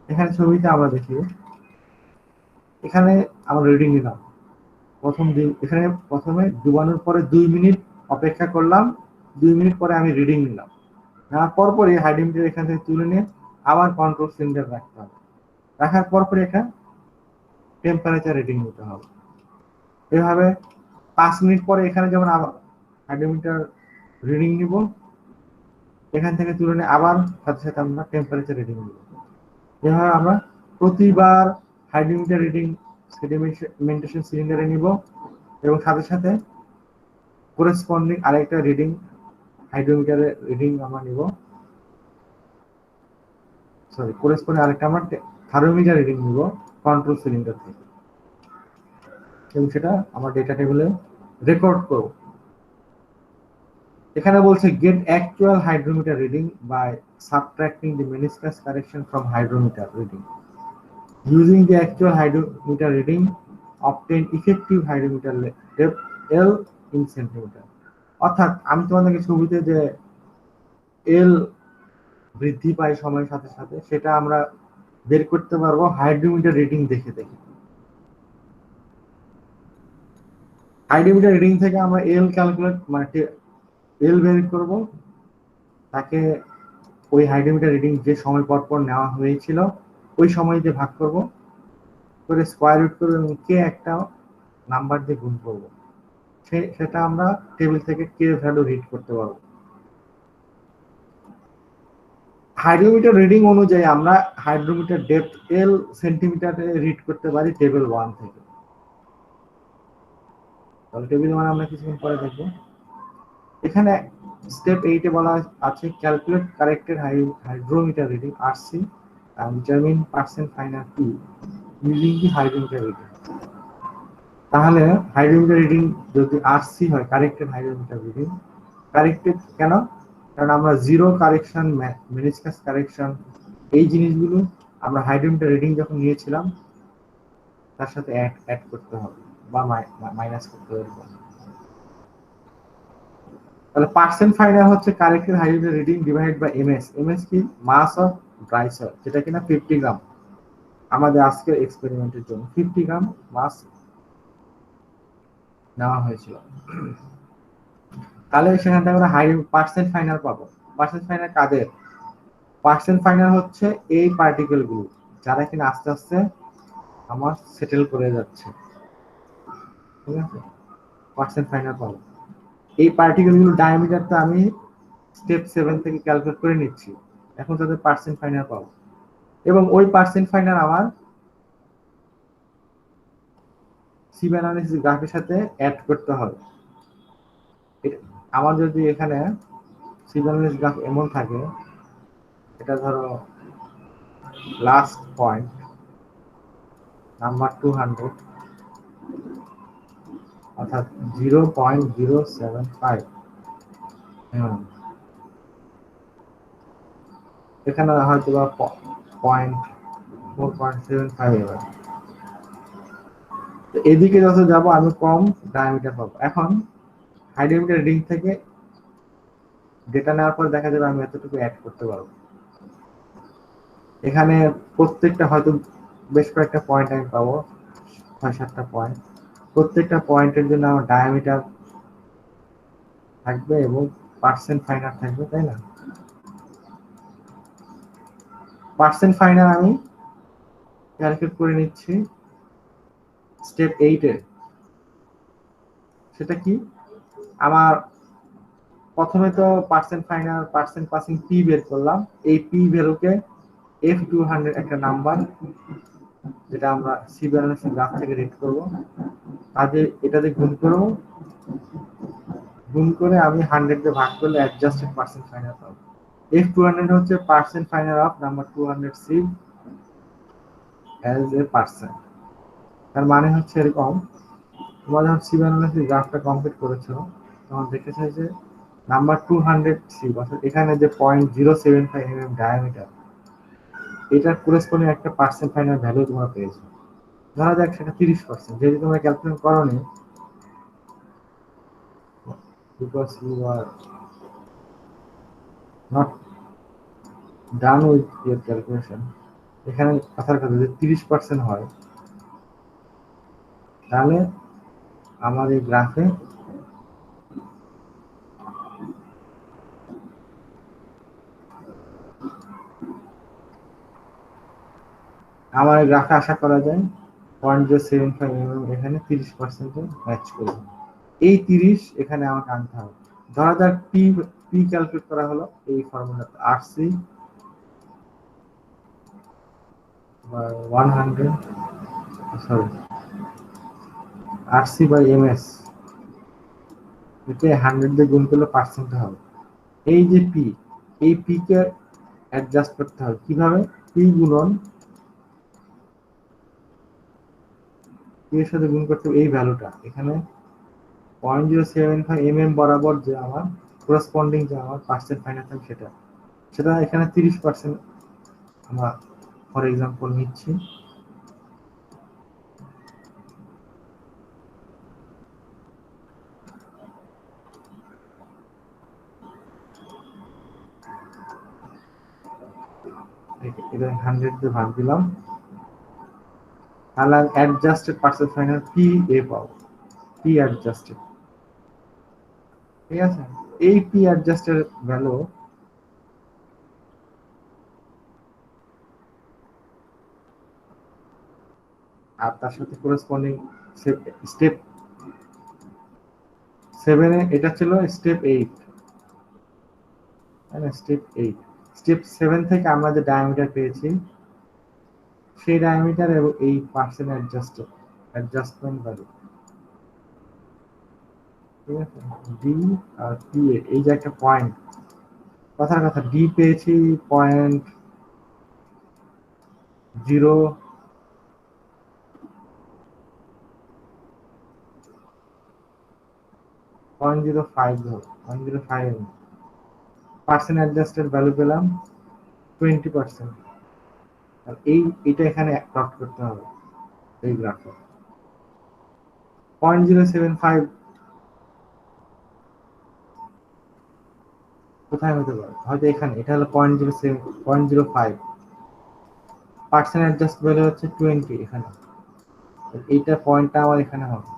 এখানে ছবিতে আমরা দেখি, এখানে আমরা রিডিং নিলাম এখানে প্রথমে ডুবানোর পরে 2 মিনিট অপেক্ষা করলাম, 2 মিনিট পরে আমি রিডিং নিলাম। নেওয়ার পরপরই হাইড্রোমিটার এখান থেকে তুলে নিয়ে আবার কন্ট্রোল সিলিন্ডার রাখতে হবে। রাখার পরপরই এটা টেম্পারেচার রিডিং নিতে হবে। এভাবে 5 মিনিট পরে এখানে যেমন আবার হাইড্রোমিটার রিডিং নিব, এখান থেকে তুলে নিয়ে আবার সাথে সাথে আমরা টেম্পারেচার রিডিং নিব। এভাবে আমরা প্রতিবার হাইড্রোমিটার রিডিং সেডিমেন্টেশন সিলিন্ডারে নিব এবং সাথে সাথে করেসপন্ডিং আরেকটা রিডিং হাইড্রোমিটারের রিডিং আমরা নিব, করেসপন্ডিং আরেকটা আমরা থার্মোমিটার রিডিং নিব কন্ট্রোল সিলিন্ডার থেকে, এবং সেটা আমার ডেটা টেবিলে রেকর্ড করব। এখানে বলছে get actual hydrometer reading by subtracting the meniscus correction from hydrometer reading. Using the actual hydrometer reading, obtain effective hydrometer depth L in centimeter। অর্থাৎ আমি তোমাদেরকে ছবিতে যে L বৃদ্ধি পায় সময়ের সাথে সাথে সেটা আমরা বের করতে পারবো হাইড্রোমিটার রিডিং দেখে। হাইড্রোমিটার রিডিং থেকে আমরা L ক্যালকুলেট মানে L বের করব, তাকে ওই হাইড্রোমিটার রিডিং যে সময় পর পর নেওয়া হয়েছিল ওই সময় দিয়ে ভাগ করব, করে স্কয়ার রুট করব এবং কে একটা নাম্বার দিয়ে গুণ করব। সেটা আমরা টেবিল থেকে কে ভ্যালু রিড করতে পারবো। হাইড্রোমিটার রিডিং অনুযায়ী আমরা হাইড্রোমিটার ডেপথ L সেন্টিমিটারে রিড করতে পারি টেবিল 1 থেকে। তাহলে টেবিল 1 আমরা কিছুক্ষণ পরে দেখব। এখানে স্টেপ 8 এ বলা আছে calculate corrected hydrometer reading RC and determine percent final P using the hydrometer reading। তাহলে হাইড্রোমিটার রিডিং যদি RC হয়, কারেক্টেড হাইড্রোমিটার রিডিং, কারেক্টেড কেন? কারণ আমরা জিরো কারেকশন, মেনিসকাস কারেকশন এই জিনিসগুলো আমরা হাইড্রোমিটার রিডিং যখন নিয়েছিলাম তার সাথে অ্যাড করতে হবে বা মাইনাস করতে হবে। তাহলে পার্সেন্ট ফাইনাল হচ্ছে corrected hydrogen reading divide by MS. MS কি? মাস অফ ড্রাই সয়েল, যেটা কিনা 50 গ্রাম আমাদের আজকের এক্সপেরিমেন্টের জন্য 50 গ্রাম মাস নেওয়া হয়েছিল। তাহলে সেখান থেকে আমরা হাই পার্সেন্ট ফাইনাল পাবো। পার্সেন্ট ফাইনাল কাদের? পার্সেন্ট ফাইনাল হচ্ছে এই পার্টিকেল গুলো যারা কিনা আস্তে আস্তে আমার সেটেল করে যাচ্ছে, ঠিক আছে? পার্সেন্ট ফাইনাল পাবো। এই পার্টিকেল গুলো ডায়ামিটারটা আমি স্টেপ 7 থেকে ক্যালকুলেট করে নিচ্ছি, এখন তাদের পার্সেন্ট ফাইনাল পাবো এবং ওই পার্সেন্ট ফাইনাল আমার সিভ অ্যানালিসিস গ্রাফের সাথে অ্যাড করতে হবে। আমার যদি এখানে সিভ অ্যানালিসিস গ্রাফ এমন থাকে, এটা ধরো লাস্ট পয়েন্ট নাম্বার 200 অর্থাৎ 0.075, এখানে হয়তো বা 4.75 এবার। এদিকে যত যাব আমি কম ডায়ামিটার পাবো। এখন হাইড্রোমিটার রিডিং থেকে ডেটা নেওয়ার পর দেখা যাবে আমি এতটুকু অ্যাড করতে পারবো। এখানে প্রত্যেকটা হয়তো বেশ কয়েকটা পয়েন্ট আমি পাবো, 6-7টা পয়েন্ট। প্রত্যেকটা পয়েন্টের জন্য আমার ডায়ামিটার থাকবে এবং পার্সেন্ট ফাইনাল থাকবে, তাই না? পার্সেন্ট ফাইনাল আমি ক্যালকুলেট করে নিচ্ছি স্টেপ 8 এ। সেটা কি? আমার প্রথমে তো percent final percent passing P বের করলাম। এই পি ভ্যালুকে F200 একটা নাম্বার, যেটা আমরা সিভ অ্যানালিসিস গ্রাফ থেকে রিড করব, তাদের এটাতে গুণ করব। গুণ করে আমি 100 দিয়ে ভাগ করলে অ্যাডজাস্টেড পার্সেন্ট ফাইনাল পাবো। F200 হচ্ছে percent final of number 200 sieve as a percent. তার মানে হচ্ছে এরকম, তোমরা যখন সিভ অ্যানালিসিস গ্রাফটা কমপ্লিট করেছো তখন দেখেছো যে নাম্বার 200 সিভ, অর্থাৎ এখানে যে 0.075 mm ডায়ামিটার, এটার করেসপন্ডিং একটা পার্সেন্ট ফাইনাল ভ্যালু তোমরা পেয়েছো। ধরা যাক সেটা 30%, যেহেতু তোমরা ক্যালকুলেট করোনি because you are not done with your calculation। এখানে কথার কথা যদি 30% হয়, তাহলে আমার এই গ্রাফে আশা করা যায় 0.075 mm এখানে 30% ম্যাচ করবে। এই 30 এখানে আমাকে আনতে হবে। ধরা যাক পি ক্যালকুলেট করা হলো এই ফর্মুলাতে, RC by 100, sorry RC by MS, একে 100 দিয়ে গুণ করলে পার্সেন্ট হবে। এই যে পি, এই পি কে অ্যাডজাস্ট করতে হবে কিভাবে? পি গুণন এর সাথে গুণ করতে হবে এই ভ্যালুটা, এখানে 0.075 mm বরাবর যে আমার করেসপন্ডিং যে আমার পার্সেন্ট ফাইনাল টাইম, সেটা এখানে 30% আমরা ফর এক্সাম্পল নিচ্ছি। এটা 100 দিয়ে ভাগ দিলাম, তাহলে adjusted percent final P A পাবো, পি অ্যাডজাস্টেড, ঠিক আছে? এই পি অ্যাডজাস্টেড ভ্যালু আর তার সাথে করেসপন্ডিং স্টেপ 7 এ, এটা ছিল স্টেপ 8, তাই না? স্টেপ 7 থেকে আমরা যে ডায়ামিটার পেয়েছি সেই ডায়ামিটার এবং এই পার্সেন্ট অ্যাডজাস্টমেন্ট ভ্যালু, ঠিক আছে? ডি আর পি এ, এই যে একটা পয়েন্ট, কথার কথা ডি পেয়েছি 0.05 পার্সেন্ট অ্যাডজাস্টেড ভ্যালু পেলাম 20%। আর এটা এখানে প্লট করতে হবে। এই গ্রাফে 0.075 কোথায় হতে পারে? হয়তো এখানে। এটা হলো 0.05, পার্সেন্ট অ্যাডজাস্ট ভ্যালু হচ্ছে 20 এখানে। এইটা পয়েন্টটা আমার এখানে হবে,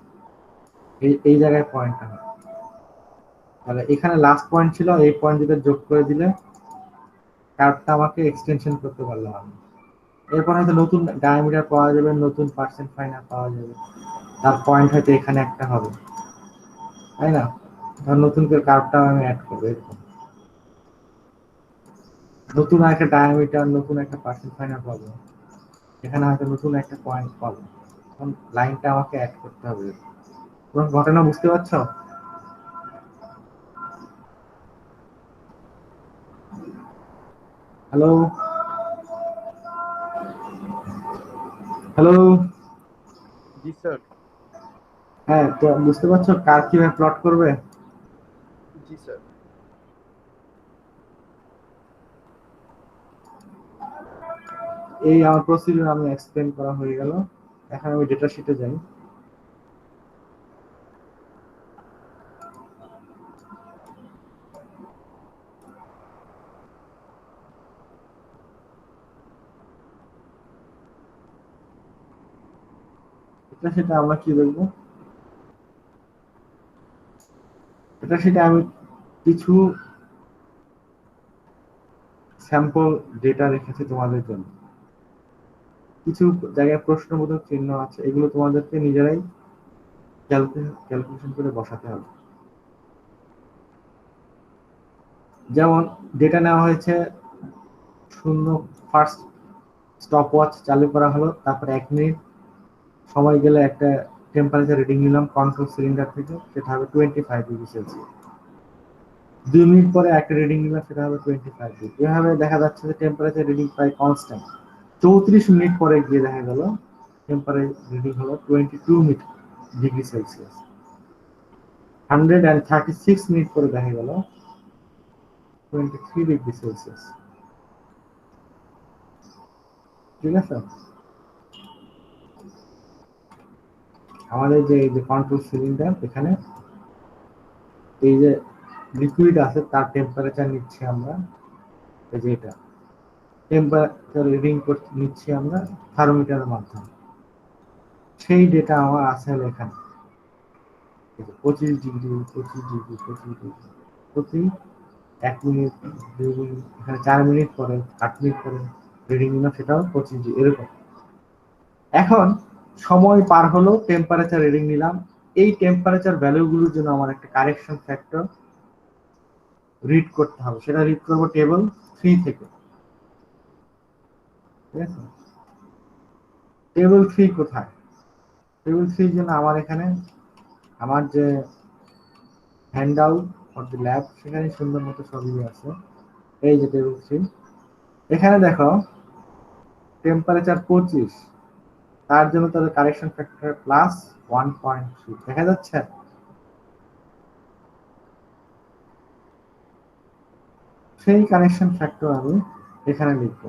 এই জায়গায় পয়েন্টটা হবে। তাহলে এখানে লাস্ট পয়েন্ট ছিল, এই পয়েন্ট যেটা যোগ করে দিলে কার্ভটা আমাকে এক্সটেনশন করতে পারলাম আমি। এরপর হয়তো নতুন ডায়ামিটার পাওয়া যাবে, নতুন পার্সেন্ট ফাইনাল পাওয়া যাবে, তার পয়েন্ট হয়তো এখানে একটা হবে, তাই না? ধর নতুন করে কার্ভটা আমি অ্যাড করবো, এরকম নতুন একটা ডায়ামিটার, নতুন একটা পার্সেন্ট ফাইনাল পাবো, এখানে হয়তো নতুন একটা পয়েন্ট পাবো। তখন লাইনটা আমাকে অ্যাড করতে হবে। তোমার ঘটনা বুঝতে পারছো? হ্যালো হ্যালো, জি স্যার। হ্যাঁ, তো বুঝতে পারছো কার কিভাবে প্লট করবে? জি স্যার। এই আমার প্রসিডিউর আমি এক্সপ্লেন করা হয়ে গেল। এখন আমি ডেটা শিটে যাই। এটা সেটা আমরা কি দেখবো? এটা সেটা আমি কিছু স্যাম্পল ডেটা রেখেছি তোমাদের জন্য। কিছু জায়গায় প্রশ্নবোধক চিহ্ন আছে, এগুলো তোমাদেরকে নিজেরাই ক্যালকুলেশন করে বসাতে হবে। যেমন ডেটা নেওয়া হয়েছে, শূন্য, ফার্স্ট স্টপ ওয়াচ চালু করা হলো, তারপরে 1 মিনিট সময় গেলে একটা টেম্পারেচার রিডিং নিলাম কন্ট্রোল সিলিন্ডার থেকে, সেটা হবে 25°C। 2 মিনিট পরে একটা রিডিং নিলাম, সেটা হবে 25°। এভাবে দেখা যাচ্ছে যে টেম্পারেচার রিডিং প্রায় কনস্ট্যান্ট। 34 মিনিট পরে গিয়ে দেখা গেল টেম্পারেচার রিডিং হলো 22°C। 136 মিনিট পরে দেখা গেল 23°C। ঠিক আছে? আমাদের যে এই যে কন্ট্রোল সিলিন্ডার, এখানে এই যে লিকুইড আছে তার টেম্পারেচার নিচ্ছি আমরা, এই যে এটা টেম্পারেচার রিডিং নিচ্ছি আমরা থার্মোমিটারের মাধ্যমে। সেই ডেটা আমার আছে হলো এখানে 25°, 25°, 25°, প্রতি 1 মিনিট, 2 মিনিট, এখানে 4 মিনিট পরে, 8 মিনিট পরে রিডিং নিলাম, সেটাও 25°, এরকম। এখন সময় পার হলো, টেম্পারেচার রিডিং নিলাম, এই টেম্পারেচার ভ্যালুগুলোর জন্য আমার একটা কারেকশন ফ্যাক্টর রিড করতে হবে। সেটা রিড করবো টেবল 3 থেকে। ঠিক আছে? টেবল 3 কোথায়? টেবল 3 জন্য আমার এখানে আমার যে hand out for the lab, সেখানে সুন্দর মতো সবই আছে। এই যে টেবল 3, এখানে দেখো টেম্পারেচার 25, তার জন্য তাদের কারেকশন ফ্যাক্টর +1.3 দেখা যাচ্ছে। সেই কারেকশন ফ্যাক্টর আমি এখানে লিখবো।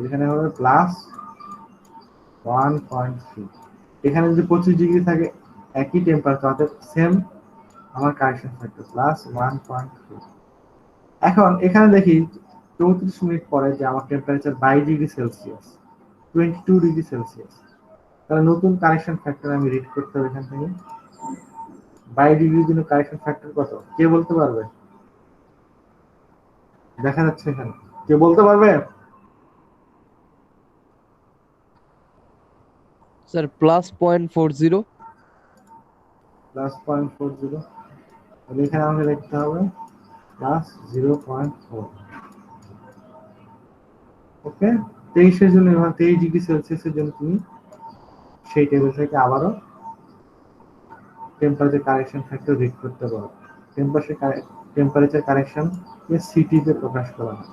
এখানে হবে +1.3। এখানে যদি 25° থাকে, একই টেম্পারেচার, অর্থাৎ সেম আমার কারেকশন ফ্যাক্টর +1.3। এখন এখানে দেখি 34 মিনিট পরে যে আমার টেম্পারেচার 22°C, 22°C। তাহলে নতুন কারেকশন ফ্যাক্টর আমি রিড করতে হবে এখান থেকে। 22°-র জন্য কারেকশন ফ্যাক্টর কত কে বলতে পারবে? দেখা যাচ্ছে এখানে, কে বলতে পারবে? স্যার +0.40। +0.40, তাহলে এখানে আমাকে লিখতে হবে +0.4। ওকে, 23-এর জন্য, এবার 23°C জন্য তুমি সেই টেবিল থেকে আবারও টেম্পারেচার কারেকশন ফ্যাক্টর রিড করতে পারো। টেম্পারেচার কারেকশন সিটি তে প্রকাশ করা হয়।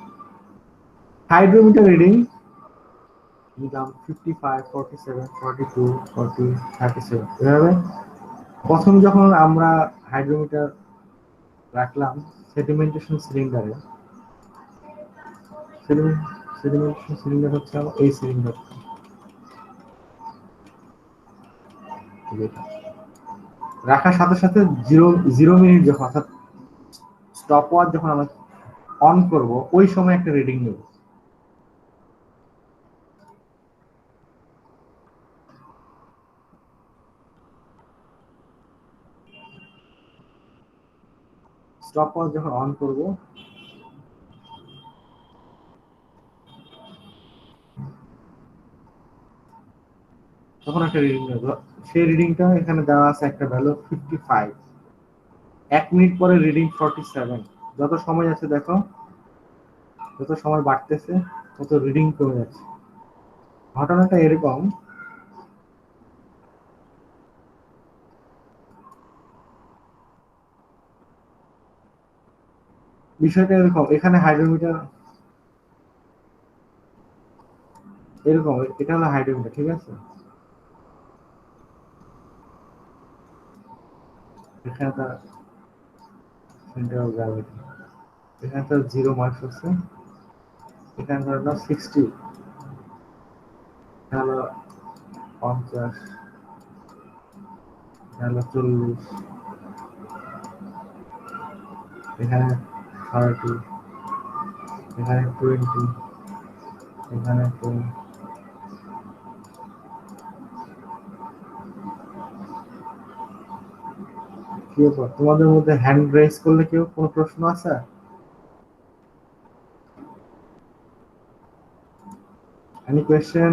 হাইড্রোমিটার রিডিং নিলাম 55, 47, 42, 40, 37। এভাবে প্রথম যখন আমরা হাইড্রোমিটার রাখলাম সেডিমেন্টেশন সিলিন্ডারে, সেডিমেন্টেশন সিলিন্ডার হচ্ছে আমার এই সিলিন্ডার, রাখার সাথে সাথে 0 মিনিট যখন, অর্থাৎ স্টপ ওয়াচ যখন আমরা অন করব ওই সময় একটা রিডিং নেব। স্টপ ওয়াচ যখন অন করব তখন একটা রিডিং নেব। সেই রিডিংটা এখানে দেওয়া আছে, একটা ভ্যালু 55। 1 মিনিট পরে রিডিং 47। যত সময় আছে দেখো, যত সময় বাড়তেছে তত রিডিং কমে যাচ্ছে। ঘটনাটা এরকম, বিষয়টা এরকম, এখানে হাইড্রোমিটার এরকম, এটা হলো হাইড্রোমিটার, ঠিক আছে? এখানে তার সেন্টার অফ গ্র্যাভিটি, এখানে তার 0 মার্কস আছে, এখানে ধরো 60, এখানে হলো 50, এখানে হলো 40, এখানে 30, এখানে 20, এখানে 10। কি ব্যাপার, তোমাদের মধ্যে হ্যান্ড রেজ করলে কেউ কোনো প্রশ্ন আছে? Any question?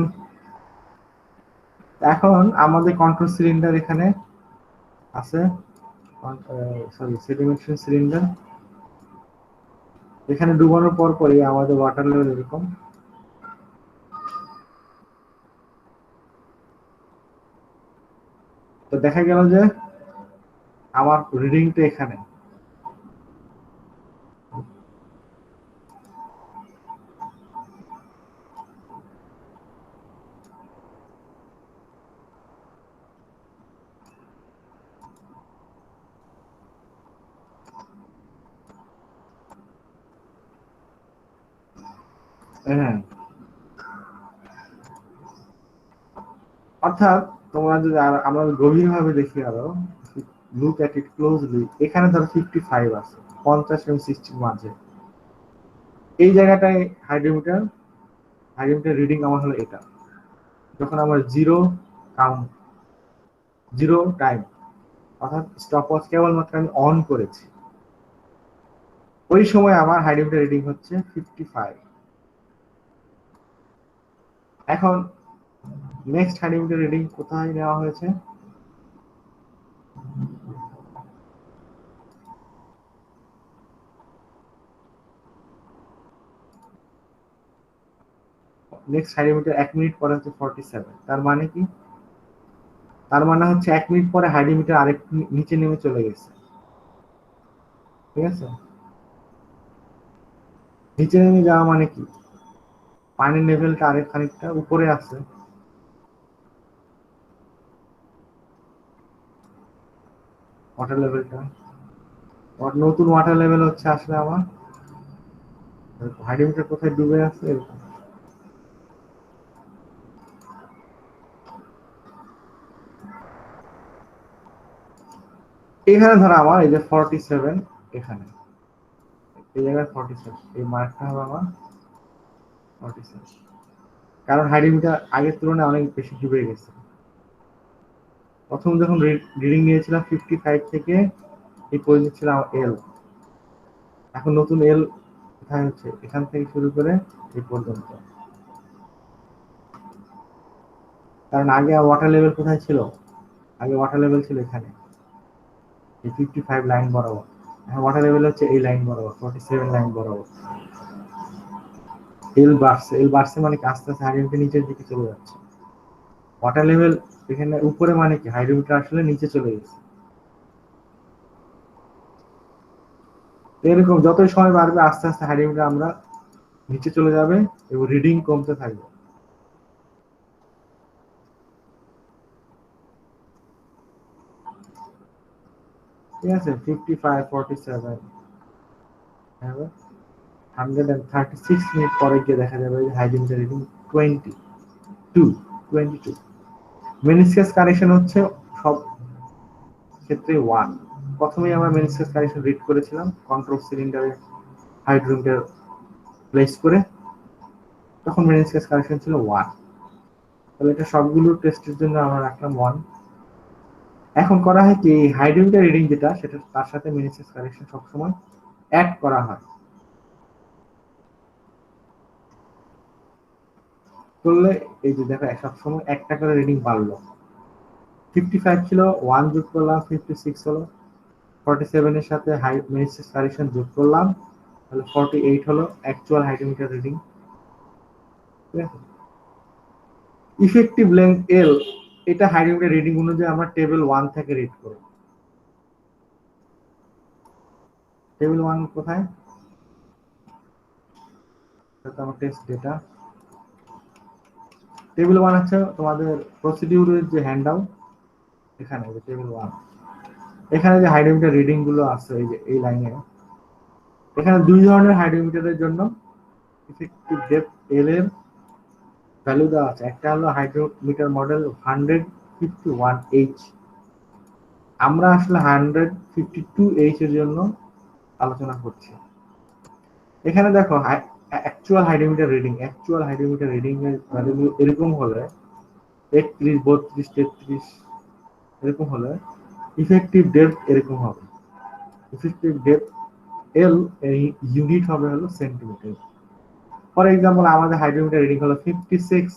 এখন আমাদের কন্ট্রোল সিলিন্ডার এখানে আছে, সরি সেডিমেন্টেশন সিলিন্ডার। এখানে ডুবানোর পর পরই আমাদের ওয়াটার লেভেল এরকম। তো দেখা গেল যে আমার রিডিংটা এখানে, হ্যাঁ, অর্থাৎ তোমরা যদি আমরা গভীরভাবে দেখি, আরো লুক এট ইট ক্লোজলি, এখানে ধরো 55 আছে, 50 এবং 60 মাঝে। এই জায়গাটায় হাইড্রোমিটার রিডিং আমার হলো এটা, যখন আমার কাউন্ট 0 টাইম, অর্থাৎ স্টপ ওয়াচ কেবলমাত্র আমি অন করেছি, ওই সময় আমার হাইড্রোমিটার রিডিং হচ্ছে 55। এখন নেক্সট হাইড্রোমিটার রিডিং কোথায় নেওয়া হয়েছে? নেক্সট হাইড্রোমিটার 1 মিনিট পরে হচ্ছে 47। তার মানে কি? তার মানে হচ্ছে 1 মিনিট পরে হাইড্রোমিটার আরেক নিচে নেমে চলে গেছে, ঠিক আছে? নিচে নেমে যাওয়া মানে কি? পানির লেভেলটা আরেক খানিকটা উপরে আছে। ওয়াটার লেভেলটা, নতুন ওয়াটার লেভেল হচ্ছে আসলে আমার হাইড্রোমিটার কোথায় ডুবে আছে এরকম। এখানে ধরো আমার এই যে 47, এখানে এই জায়গায় 47, এই মার্কটা হবে আমার 47, কারণ হাইড্রোমিটার আগের তুলনায় অনেক বেশি ডুবে গেছে। প্রথম যখন রিডিং নিয়েছিলাম 55 থেকে, এই পর্যন্ত ছিল এল, এখন নতুন এল কোথায় হচ্ছে, এখান থেকে শুরু করে এই পর্যন্ত। কারণ আগে ওয়াটার লেভেল কোথায় ছিল? আগে ওয়াটার লেভেল ছিল এখানে, এই 55 লাইন বরাবর। এখন ওয়াটার লেভেল হচ্ছে এই লাইন বরাবর, 47 লাইন বরাবর। এল বাড়ছে মানে কি আস্তে আস্তে হাইড্রোমিটার নিচের দিকে চলে যাচ্ছে। ওয়াটার লেভেল এখানে উপরে মানে কি হাইড্রোমিটার আসলে নিচে চলে গেছে। এরকম যতই সময় বাড়বে আস্তে আস্তে হাইড্রোমিটার আমরা নিচে চলে যাবে এবং রিডিং কমতে থাকবে। ঠিক আছে, 55, 47, 136 মিনিট পরে গিয়ে দেখা যাবে যে হাইড্রোমিটার রিডিং 22 মেনিসকাস কারেকশন হচ্ছে সব ক্ষেত্রে 1। প্রথমেই আমরা মেনিসকাস কারেকশন রিড করেছিলাম কন্ট্রোল সিলিন্ডারে হাইড্রোমিটার প্লেস করে, তখন মেনিসকাস কারেকশন ছিল 1। তাহলে এটা সবগুলো টেস্টের জন্য আমরা রাখলাম 1। এখন করা হয় কি হাইড্রোমিটার রিডিং যেটা সেটা তার সাথে মেনিসকাস কারেকশন সবসময় অ্যাড করা হয়, করলে এই যে দেখো সবসময় একটা করে রিডিং বাড়লো। 55 ছিল, 1 যোগ করলাম 56 হলো, 47 এর সাথে মেনিসকাস কারেকশন যোগ করলাম, তাহলে 48 হলো অ্যাকচুয়াল হাইড্রোমিটার রিডিং। ঠিক আছে, ইফেক্টিভ লেন্থ এল, এটা হাইড্রোমিটার রিডিং অনুযায়ী আমরা টেবিল 1 থেকে রিড করব। টেবিল 1 কোথায়? এটা আমার টেস্ট ডেটা। টেবিল 1 হচ্ছে তোমাদের প্রসিডিউরের যে হ্যান্ডআউট, এখানে যে টেবিল 1, এখানে যে হাইড্রোমিটার রিডিং গুলো আছে এই যে এই লাইনে, এখানে দুই ধরনের হাইড্রোমিটারের জন্য ইফেক্টিভ ডেপথ এল এর ভ্যালু দেওয়া আছে। একটা হলো হাইড্রোমিটার মডেল 151H, আমরা আসলে 152H এর জন্য আলোচনা করছি। এখানে দেখো অ্যাকচুয়াল হাইড্রোমিটার রিডিং এর ভ্যালু এরকম হলে 31, 32, 33 এরকম হলে ইফেক্টিভ ডেপথ এরকম হবে। ইফেক্টিভ ডেপথ এল এই ইউনিট হবে হলো সেন্টিমিটার। ফর এক্সাম্পল আমাদের হাইড্রোমিটার রিডিং হলো 56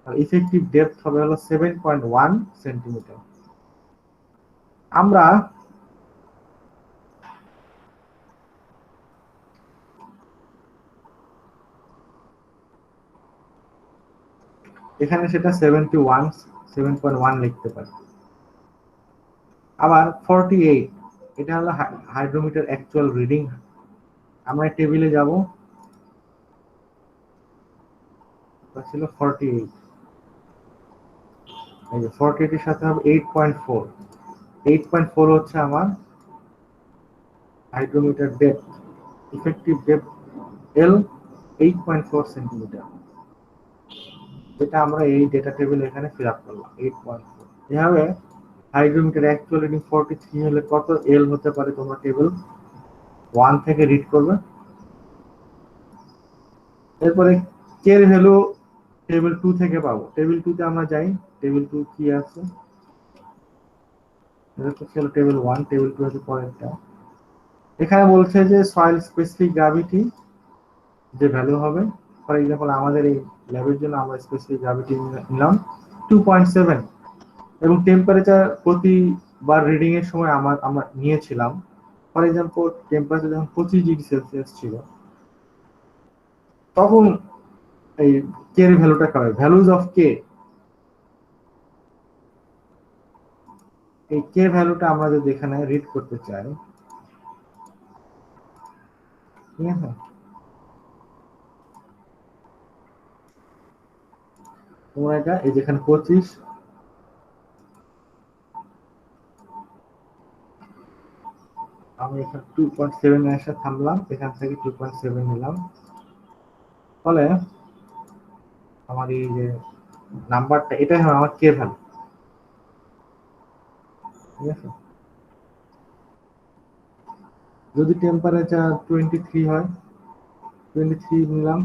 আর ইফেক্টিভ ডেপথ হবে হলো 7.1 সেন্টিমিটার। আমরা এখানে সেটা 7.1 লিখতে পারি। আবার 48, এটা হলো হাইড্রোমিটার অ্যাকচুয়াল রিডিং। আমরা টেবিলে যাব, এটা ছিল 48, এই যে 48 এর সাথে হবে 8.4, 8.4 হচ্ছে আমার হাইড্রোমিটার ডেপথ। ইফেক্টিভ ডেপথ এল 8.4 সেন্টিমিটার, যেটা আমরা এই ডেটা টেবিল এখানে ফিল আপ করলাম 8.4। এভাবে হাইড্রোমিটার অ্যাকচুয়াল রিডিং 43 হলে কত এল হতে পারে তোমরা টেবিল 1 থেকে রিড করবে। এরপরে কে এর ভ্যালু টেবিল 2 থেকে পাবো। টেবিল 2 তে আমরা যাই, টেবিল 2 কি আছে, এটা তো ছিল টেবিল 1, টেবিল 2 এর পরেরটা। এখানে বলছে যে সয়েল স্পেসিফিক গ্র্যাভিটি যে ভ্যালু হবে, ফর এক্সাম্পল আমাদের এই ল্যাবের জন্য আমরা স্পেসিফিক গ্র্যাভিটি নিলাম 2.7, এবং টেম্পারেচার প্রতিবার রিডিং এর সময় আমরা নিয়েছিলাম, ফর এক্সাম্পল টেম্পারেচার যখন 25°C ছিল, তখন এই কে এর ভ্যালুটা কি হবে, ভ্যালুজ অফ কে, এই কে ভ্যালুটা আমরা যদি এখানে রিড করতে চাই, ঠিক আছে, তোমরা এটা এই যেখানে 25, আমি এখানে 2.7 এর সাথে থামলাম, এখান থেকে 2.7 নিলাম, ফলে আমার এই যে নাম্বারটা এটাই হবে আমার কে ভ্যালু। ঠিক আছে, যদি টেম্পারেচার 23 হয়, 23 নিলাম,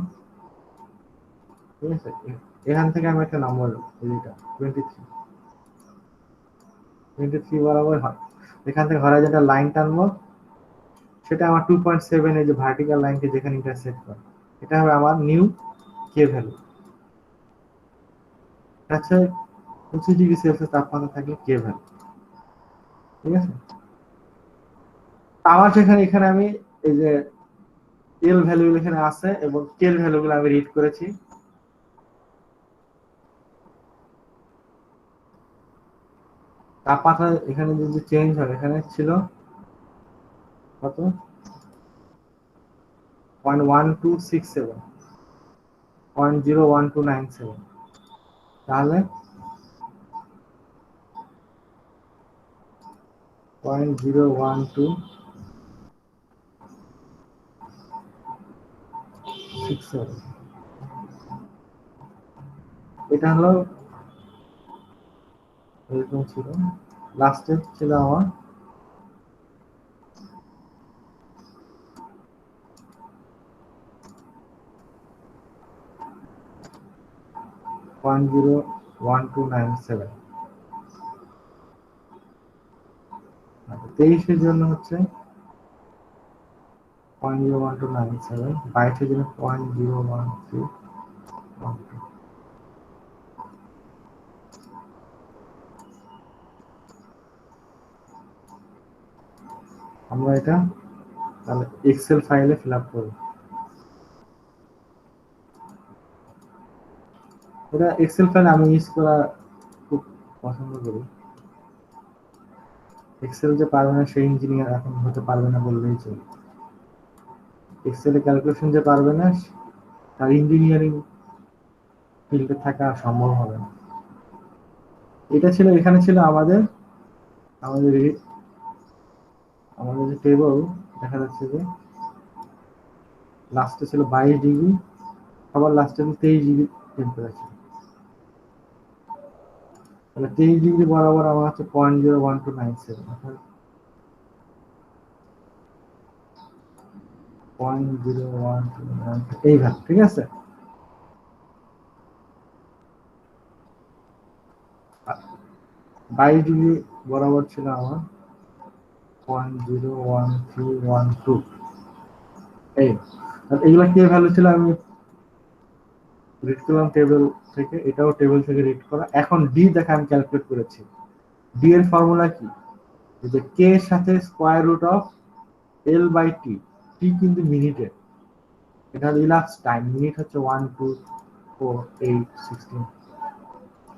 ঠিক আছে, এখান থেকে আমি একটা নাম্বার এটা 23 বরাবর হয়, এখান থেকে হরাইজন্টাল লাইন টানবো, সেটা আমার 2.7 এই যে ভার্টিক্যাল লাইনকে যেখানে ইন্টারসেক্ট করে, এটা হবে আমার নিউ কে ভ্যালু। আচ্ছা, 25°C তাপমাত্রা থাকলে কে ভ্যালু। ঠিক আছে, আমার সেখানে এখানে আমি এই যে এল ভ্যালু এখানে আছে এবং কে এর ভ্যালুগুলো আমি রিড করেছি। তাপমাত্রা এখানে যদি চেঞ্জ হয়, এখানে ছিল কত 0.1267, 0.01297, তাহলে 0.012 6 এটা হলো এরকম ছিল, লাস্টে ছিল আমার 101297। 23-এর জন্য হচ্ছে 0.01297, 22-এর জন্য 0.01312। আমরা এটা তাহলে এক্সেল ফাইলে ফিল আপ করব। এটা এক্সেল ফাইল আমি ইউজ করা খুব পছন্দ করি। এক্সেল যে পারবে না সেই ইঞ্জিনিয়ার এখন হতে পারবে না বললেই চলে। এক্সেলে ক্যালকুলেশন যে পারবে না তার ইঞ্জিনিয়ারিং ফিল্ডে থাকা সম্ভব হবে না। এটা ছিল, এখানে ছিল আমাদের আমাদের আমাদের যে টেবল দেখা যাচ্ছে যে লাস্টে ছিল 22 ডিগ্রি, আবার লাস্টে 23 ডিগ্রি টেম্পারেচার। তাহলে 23 ডিগ্রি বরাবর আমার হচ্ছে 0.01297, অর্থাৎ 0.01297 এইভাবে, ঠিক আছে। 22 ডিগ্রি বরাবর ছিল আমার 0.01312। এইগুলা কি ভ্যালু ছিল আমি রিড করলাম টেবিল থেকে, এটাও টেবিল থেকে রিড করা। এখন ডি দেখা আমি ক্যালকুলেট করেছি। ডি এর ফর্মুলা কি, যে কে এর সাথে square root of L by T, T কিন্তু মিনিটে, এটা হলো ইলাপস টাইম, মিনিট হচ্ছে 1 2 4 8 16,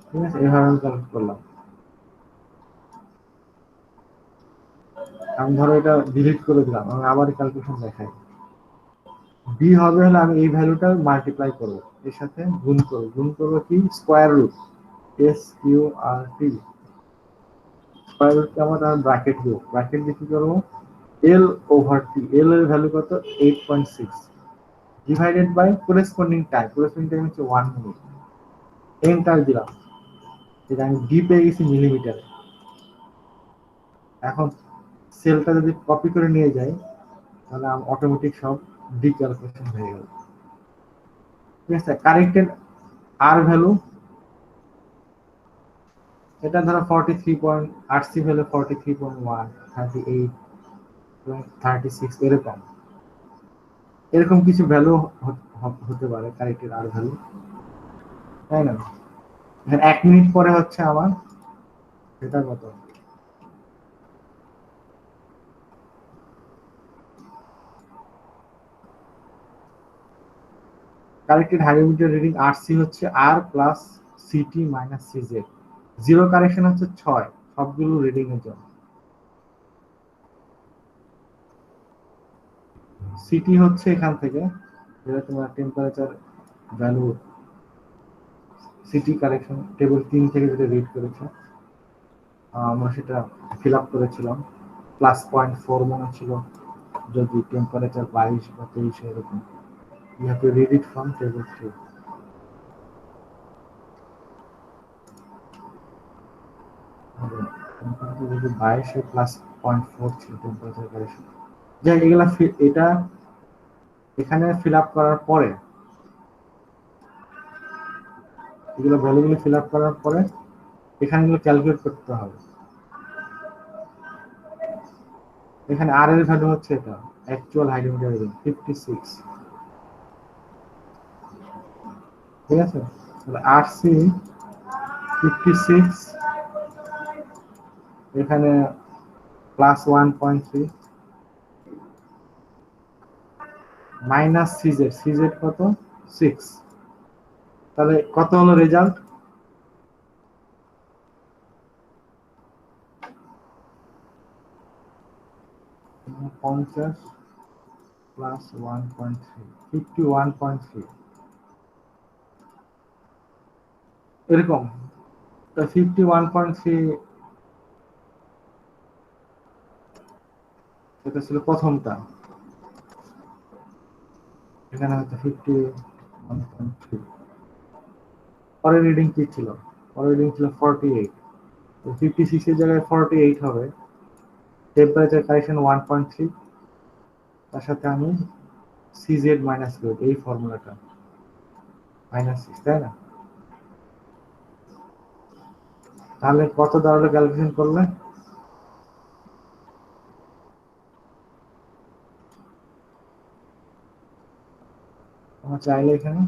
ঠিক আছে। এইভাবে আমি ক্যালকুলেট করলাম। আমি ধরো এটা ডিলিট করে দিলাম, আমি আবার ক্যালকুলেশন দেখাই। বি হবে হলে আমি এই ভ্যালুটা মাল্টিপ্লাই করব, এর সাথে গুণ করব। গুণ করব কি, square root, S Q R টি, স্কয়ার রুট কেমন, আর ব্র্যাকেট দিব, ব্র্যাকেট দিয়ে কি করব, এল ওভার টি, এল এর ভ্যালু কত 8.6 divided by corresponding time, corresponding time হচ্ছে 1 মিনিট। এন্টার দিলাম, এটা আমি ডি পেয়ে গেছি মিলিমিটারে। এখন সেলটা যদি কপি করে নিয়ে যাই তাহলে অটোমেটিক সব ডি ক্যালকুলেশন হয়ে গেল, ঠিক আছে। কারেক্টেড আর ভ্যালু, এটা ধরো 43.8 ভ্যালু 43.1 38 36 এরকম এরকম কিছু ভ্যালু হতে পারে কারেক্টেড আর ভ্যালু, তাই না। এখানে 1 মিনিট পরে হচ্ছে আমার এটা কত, কারেক্টেড হাইড্রোমিটার রিডিং আরসি হচ্ছে R plus CT minus CZ. Zero correction হচ্ছে 6 সবগুলো রিডিং এর জন্য। সিটি হচ্ছে এখান থেকে, যেটা তোমার temperature value, city correction table 3 থেকে যেটা রিড করেছে আমরা সেটা ফিল আপ করেছিলাম। +0.4 মনে ছিল যদি টেম্পারেচার 22 বা 23 এরকম। You have to read it from table 3. যদি 22 +0.4 ছিল টেম্পারেচার কারেকশন, যাই এগুলা এটা এখানে ফিল আপ করার পরে, এগুলো ভ্যালুগুলো ফিল আপ করার পরে এখানে এগুলো ক্যালকুলেট করতে হবে। এখানে আর এর ভ্যালু হচ্ছে এটা অ্যাকচুয়াল হাইড্রোমিটার রিডিং 56, ঠিক আছে। তাহলে আরসি 56, এখানে +1.3 মাইনাস সিজেড, সিজেড কত 6, তাহলে কত হলো রেজাল্ট, +50 +1.3 51.3 এরকম। তো 51.3 এটা ছিল প্রথমটা। এখানে হয়তো 51.3। পরের রিডিং কি ছিল? পরের রিডিং ছিল 48। তো 56 এর জায়গায় 48 হবে। টেম্পারেচার কারেকশন 1.3, তার সাথে আমি সিজেড মাইনাস লোড, এই ফর্মুলাটা -6, তাই না? তাহলে কত দাঁড়ালো ক্যালকুলেশন করলে? আমরা চাইলে এখানে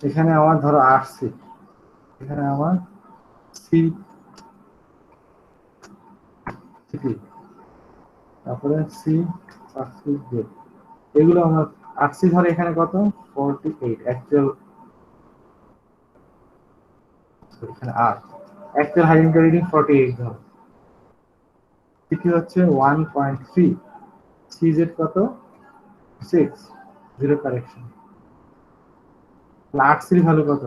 এখানে আমার ধরো আসছি, এখানে আমার সি তারপরে সি এগুলো আমার আসছি ধরো এখানে কত 48 অ্যাকচুয়াল, এখানে আর অ্যাকচুয়াল হাইড্রোমিটার রিডিং 48 ধরো, সিটি হচ্ছে 1.3, সিজেড কত 6, জিরো কারেকশন। আরসির ভ্যালু কত?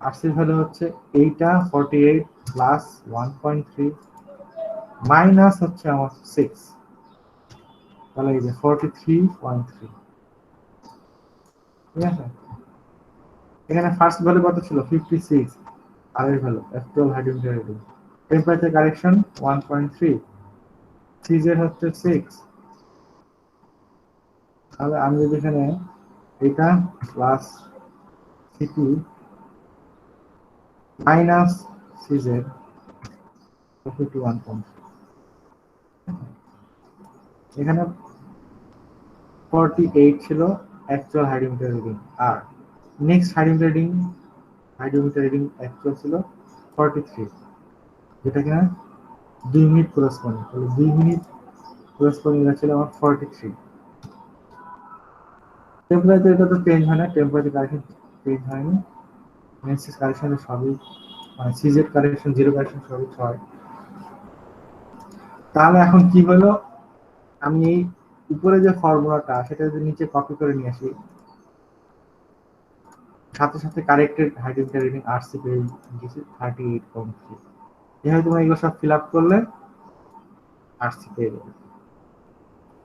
আরসির ভ্যালু হচ্ছে এইটা 48 প্লাস 1.3 মাইনাস হচ্ছে আমার 6, তাহলে এই যে 43.3। ঠিক আছে, এখানে ফার্স্ট ভ্যালু কত ছিল 56, আর এর value actual hydrometer reading. Temperature correction 1.3, CZ হচ্ছে 6। তাহলে আমি যদি এখানে এটা প্লাস সিটি মাইনাস সিজেড 51.3, এখানে 48 ছিল অ্যাকচুয়াল হাইড্রোমিটার রিডিং, আর নেক্সট হাইড্রোমিটার রিডিং অ্যাকচুয়াল ছিল 43, যেটা কিনা 2 মিনিট করসপন্ডিং, তাহলে 2 মিনিট করসপন্ডিং ছিল আমার 43। টেম্পারেচার এটা তো চেঞ্জ হয় না, টেম্পারেচার কারেকশন চেঞ্জ হয়নি, মেনসিস কারেকশনের সবই মানে সিজেড কারেকশন, জিরো কারেকশন সবই 6। তাহলে এখন কি হলো, আমি এই উপরে যে ফর্মুলাটা সেটা যদি নিচে কপি করে নিয়ে আসি, সাথে সাথে কারেক্টেড হাইড্রোমিটার রিডিং আরসি পেয়ে গেছি 38.3। এভাবে তোমরা এগুলো সব ফিল আপ করলে আরসি পেয়ে যাবে।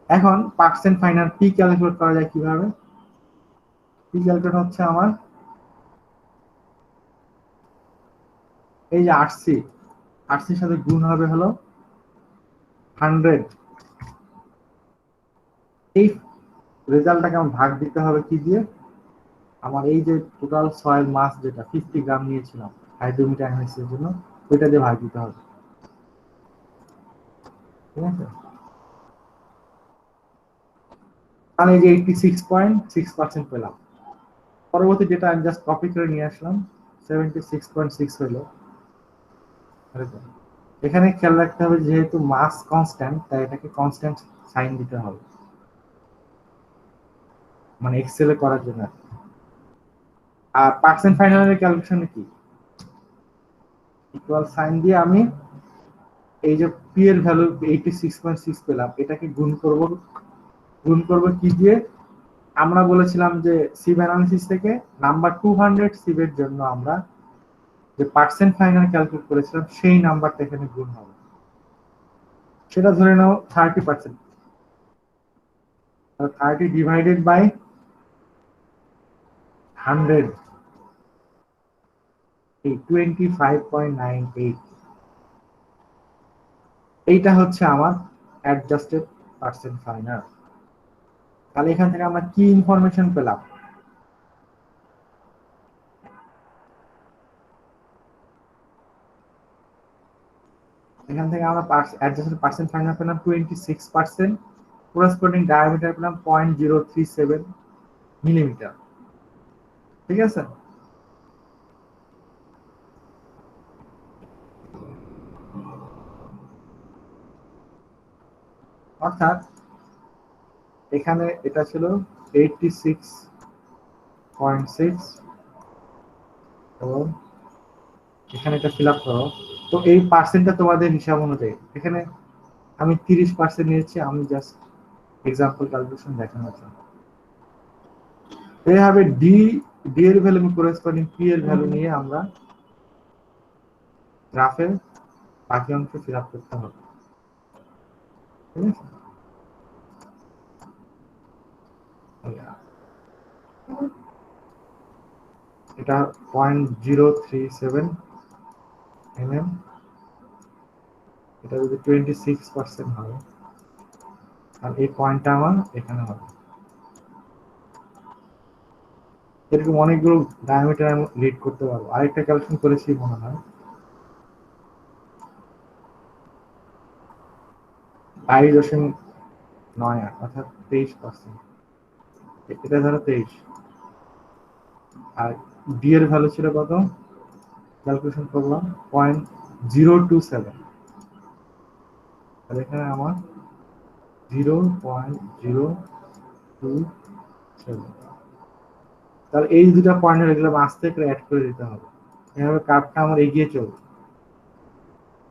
এখন পার্সেন্ট ফাইনাল পি ক্যালকুলেট করা যায় কিভাবে? পি ক্যালকুলেট হচ্ছে আমার এই যে আরসির সাথে গুণ হবে হলো 100। এই রেজাল্টটাকে আমার ভাগ দিতে হবে কি দিয়ে? আমার এই যে টোটাল সয়েল মাস যেটা 50 গ্রাম নিয়েছিলাম হাইড্রোমিটার অ্যানালাইসিসের জন্য, ওইটা দিয়ে ভাগ দিতে হবে। ঠিক আছে, তাহলে এই যে 86.6% পেলাম। পরবর্তী ডেটা আমি জাস্ট কপি করে নিয়ে আসলাম, 76.6 হলো। এখানে খেয়াল রাখতে হবে যেহেতু মাস কনস্ট্যান্ট, তাই এটাকে কনস্ট্যান্ট সাইন দিতে হবে, মানে এক্সেল এ করার জন্য। আর পার্সেন্ট ফাইনালের ক্যালকুলেশন কি? ইকুয়াল সাইন দিয়ে আমি এই যে পি এর ভ্যালু 86.6 পেলাম, এটাকে গুণ করব কি দিয়ে? আমরা বলেছিলাম যে সিভ অ্যানালিসিস থেকে নাম্বার 200 সিভের জন্য আমরা যে পার্সেন্ট ফাইনাল ক্যালকুলেট করেছিলাম সেই নাম্বারটা এখানে গুণ হবে। সেটা ধরে নাও 30%, 30 ডিভাইডেড বাই 100, এই 25.98, এইটা হচ্ছে আমার অ্যাডজাস্টেড পার্সেন্ট ফাইনাল। তাহলে এখান থেকে আমরা কি ইনফরমেশন পেলাম? এখান থেকে আমরা অ্যাডজাস্টেড পার্সেন্ট ফাইনাল পেলাম 26%, কোরেসপন্ডিং ডায়ামিটার পেলাম 0.037 মিলিমিটার। ঠিক আছে, অর্থাৎ এখানে এটা ছিল 86.6 এবং এখানে এটা ফিল আপ করো। তো এই পার্সেন্টটা তোমাদের হিসাব অনুযায়ী, এখানে আমি 30% নিয়েছি, আমি জাস্ট এক্সাম্পল ক্যালকুলেশন দেখানোর জন্য। এইভাবে ডি ডি এর ভ্যালু করেসপন্ডিং পি এর ভ্যালু নিয়ে আমরা গ্রাফের বাকি অংশ ফিল আপ করতে হবে। ঠিক আছে, এটা 0.037 mm, এটা যদি 26% হয় আর এই পয়েন্টটা আমার এখানে হবে। এরকম অনেকগুলো ডায়ামিটার আমি লিড করতে পারবো। আরেকটা ক্যালকুলেশন করেছি মনে হয় 22.98 অর্থাৎ 23%। এটা ধরো 23 আর ডি এর ভ্যালু ছিল কত, ক্যালকুলেশন করলাম 0.027, আর এখানে আমার 0.027। তাহলে এই দুটা পয়েন্টের এগুলো আস্তে করে অ্যাড করে দিতে হবে, এভাবে কার্ভটা আমার এগিয়ে চলবে।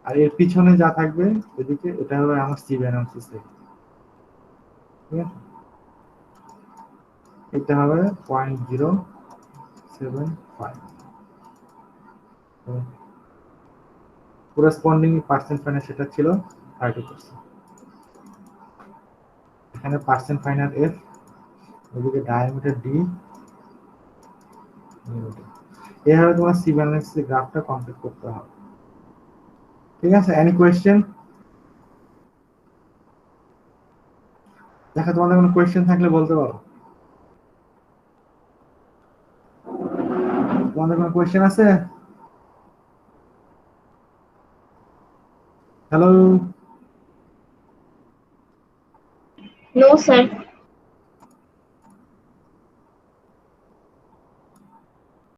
আর এর পিছনে যা থাকবে এদিকে এটা হবে আমার সি ব্যানান্সিস থেকে। ঠিক আছে, এটা হবে 0.075। করেসপন্ডিং পার্সেন্ট ফাইনাল সেটা ছিল 30%। এখানে পার্সেন্ট ফাইনাল এফ, এদিকে ডায়ামিটার ডি, এইভাবে তোমার সি ব্যালেন্সের গ্রাফটা কমপ্লিট করতে হবে। ঠিক আছে, এনি কোয়েশ্চেন? দেখো তোমাদের কোনো কোয়েশ্চেন থাকলে বলতে পারো। তোমাদের কোনো কোয়েশ্চেন আছে? হ্যালো? No, sir.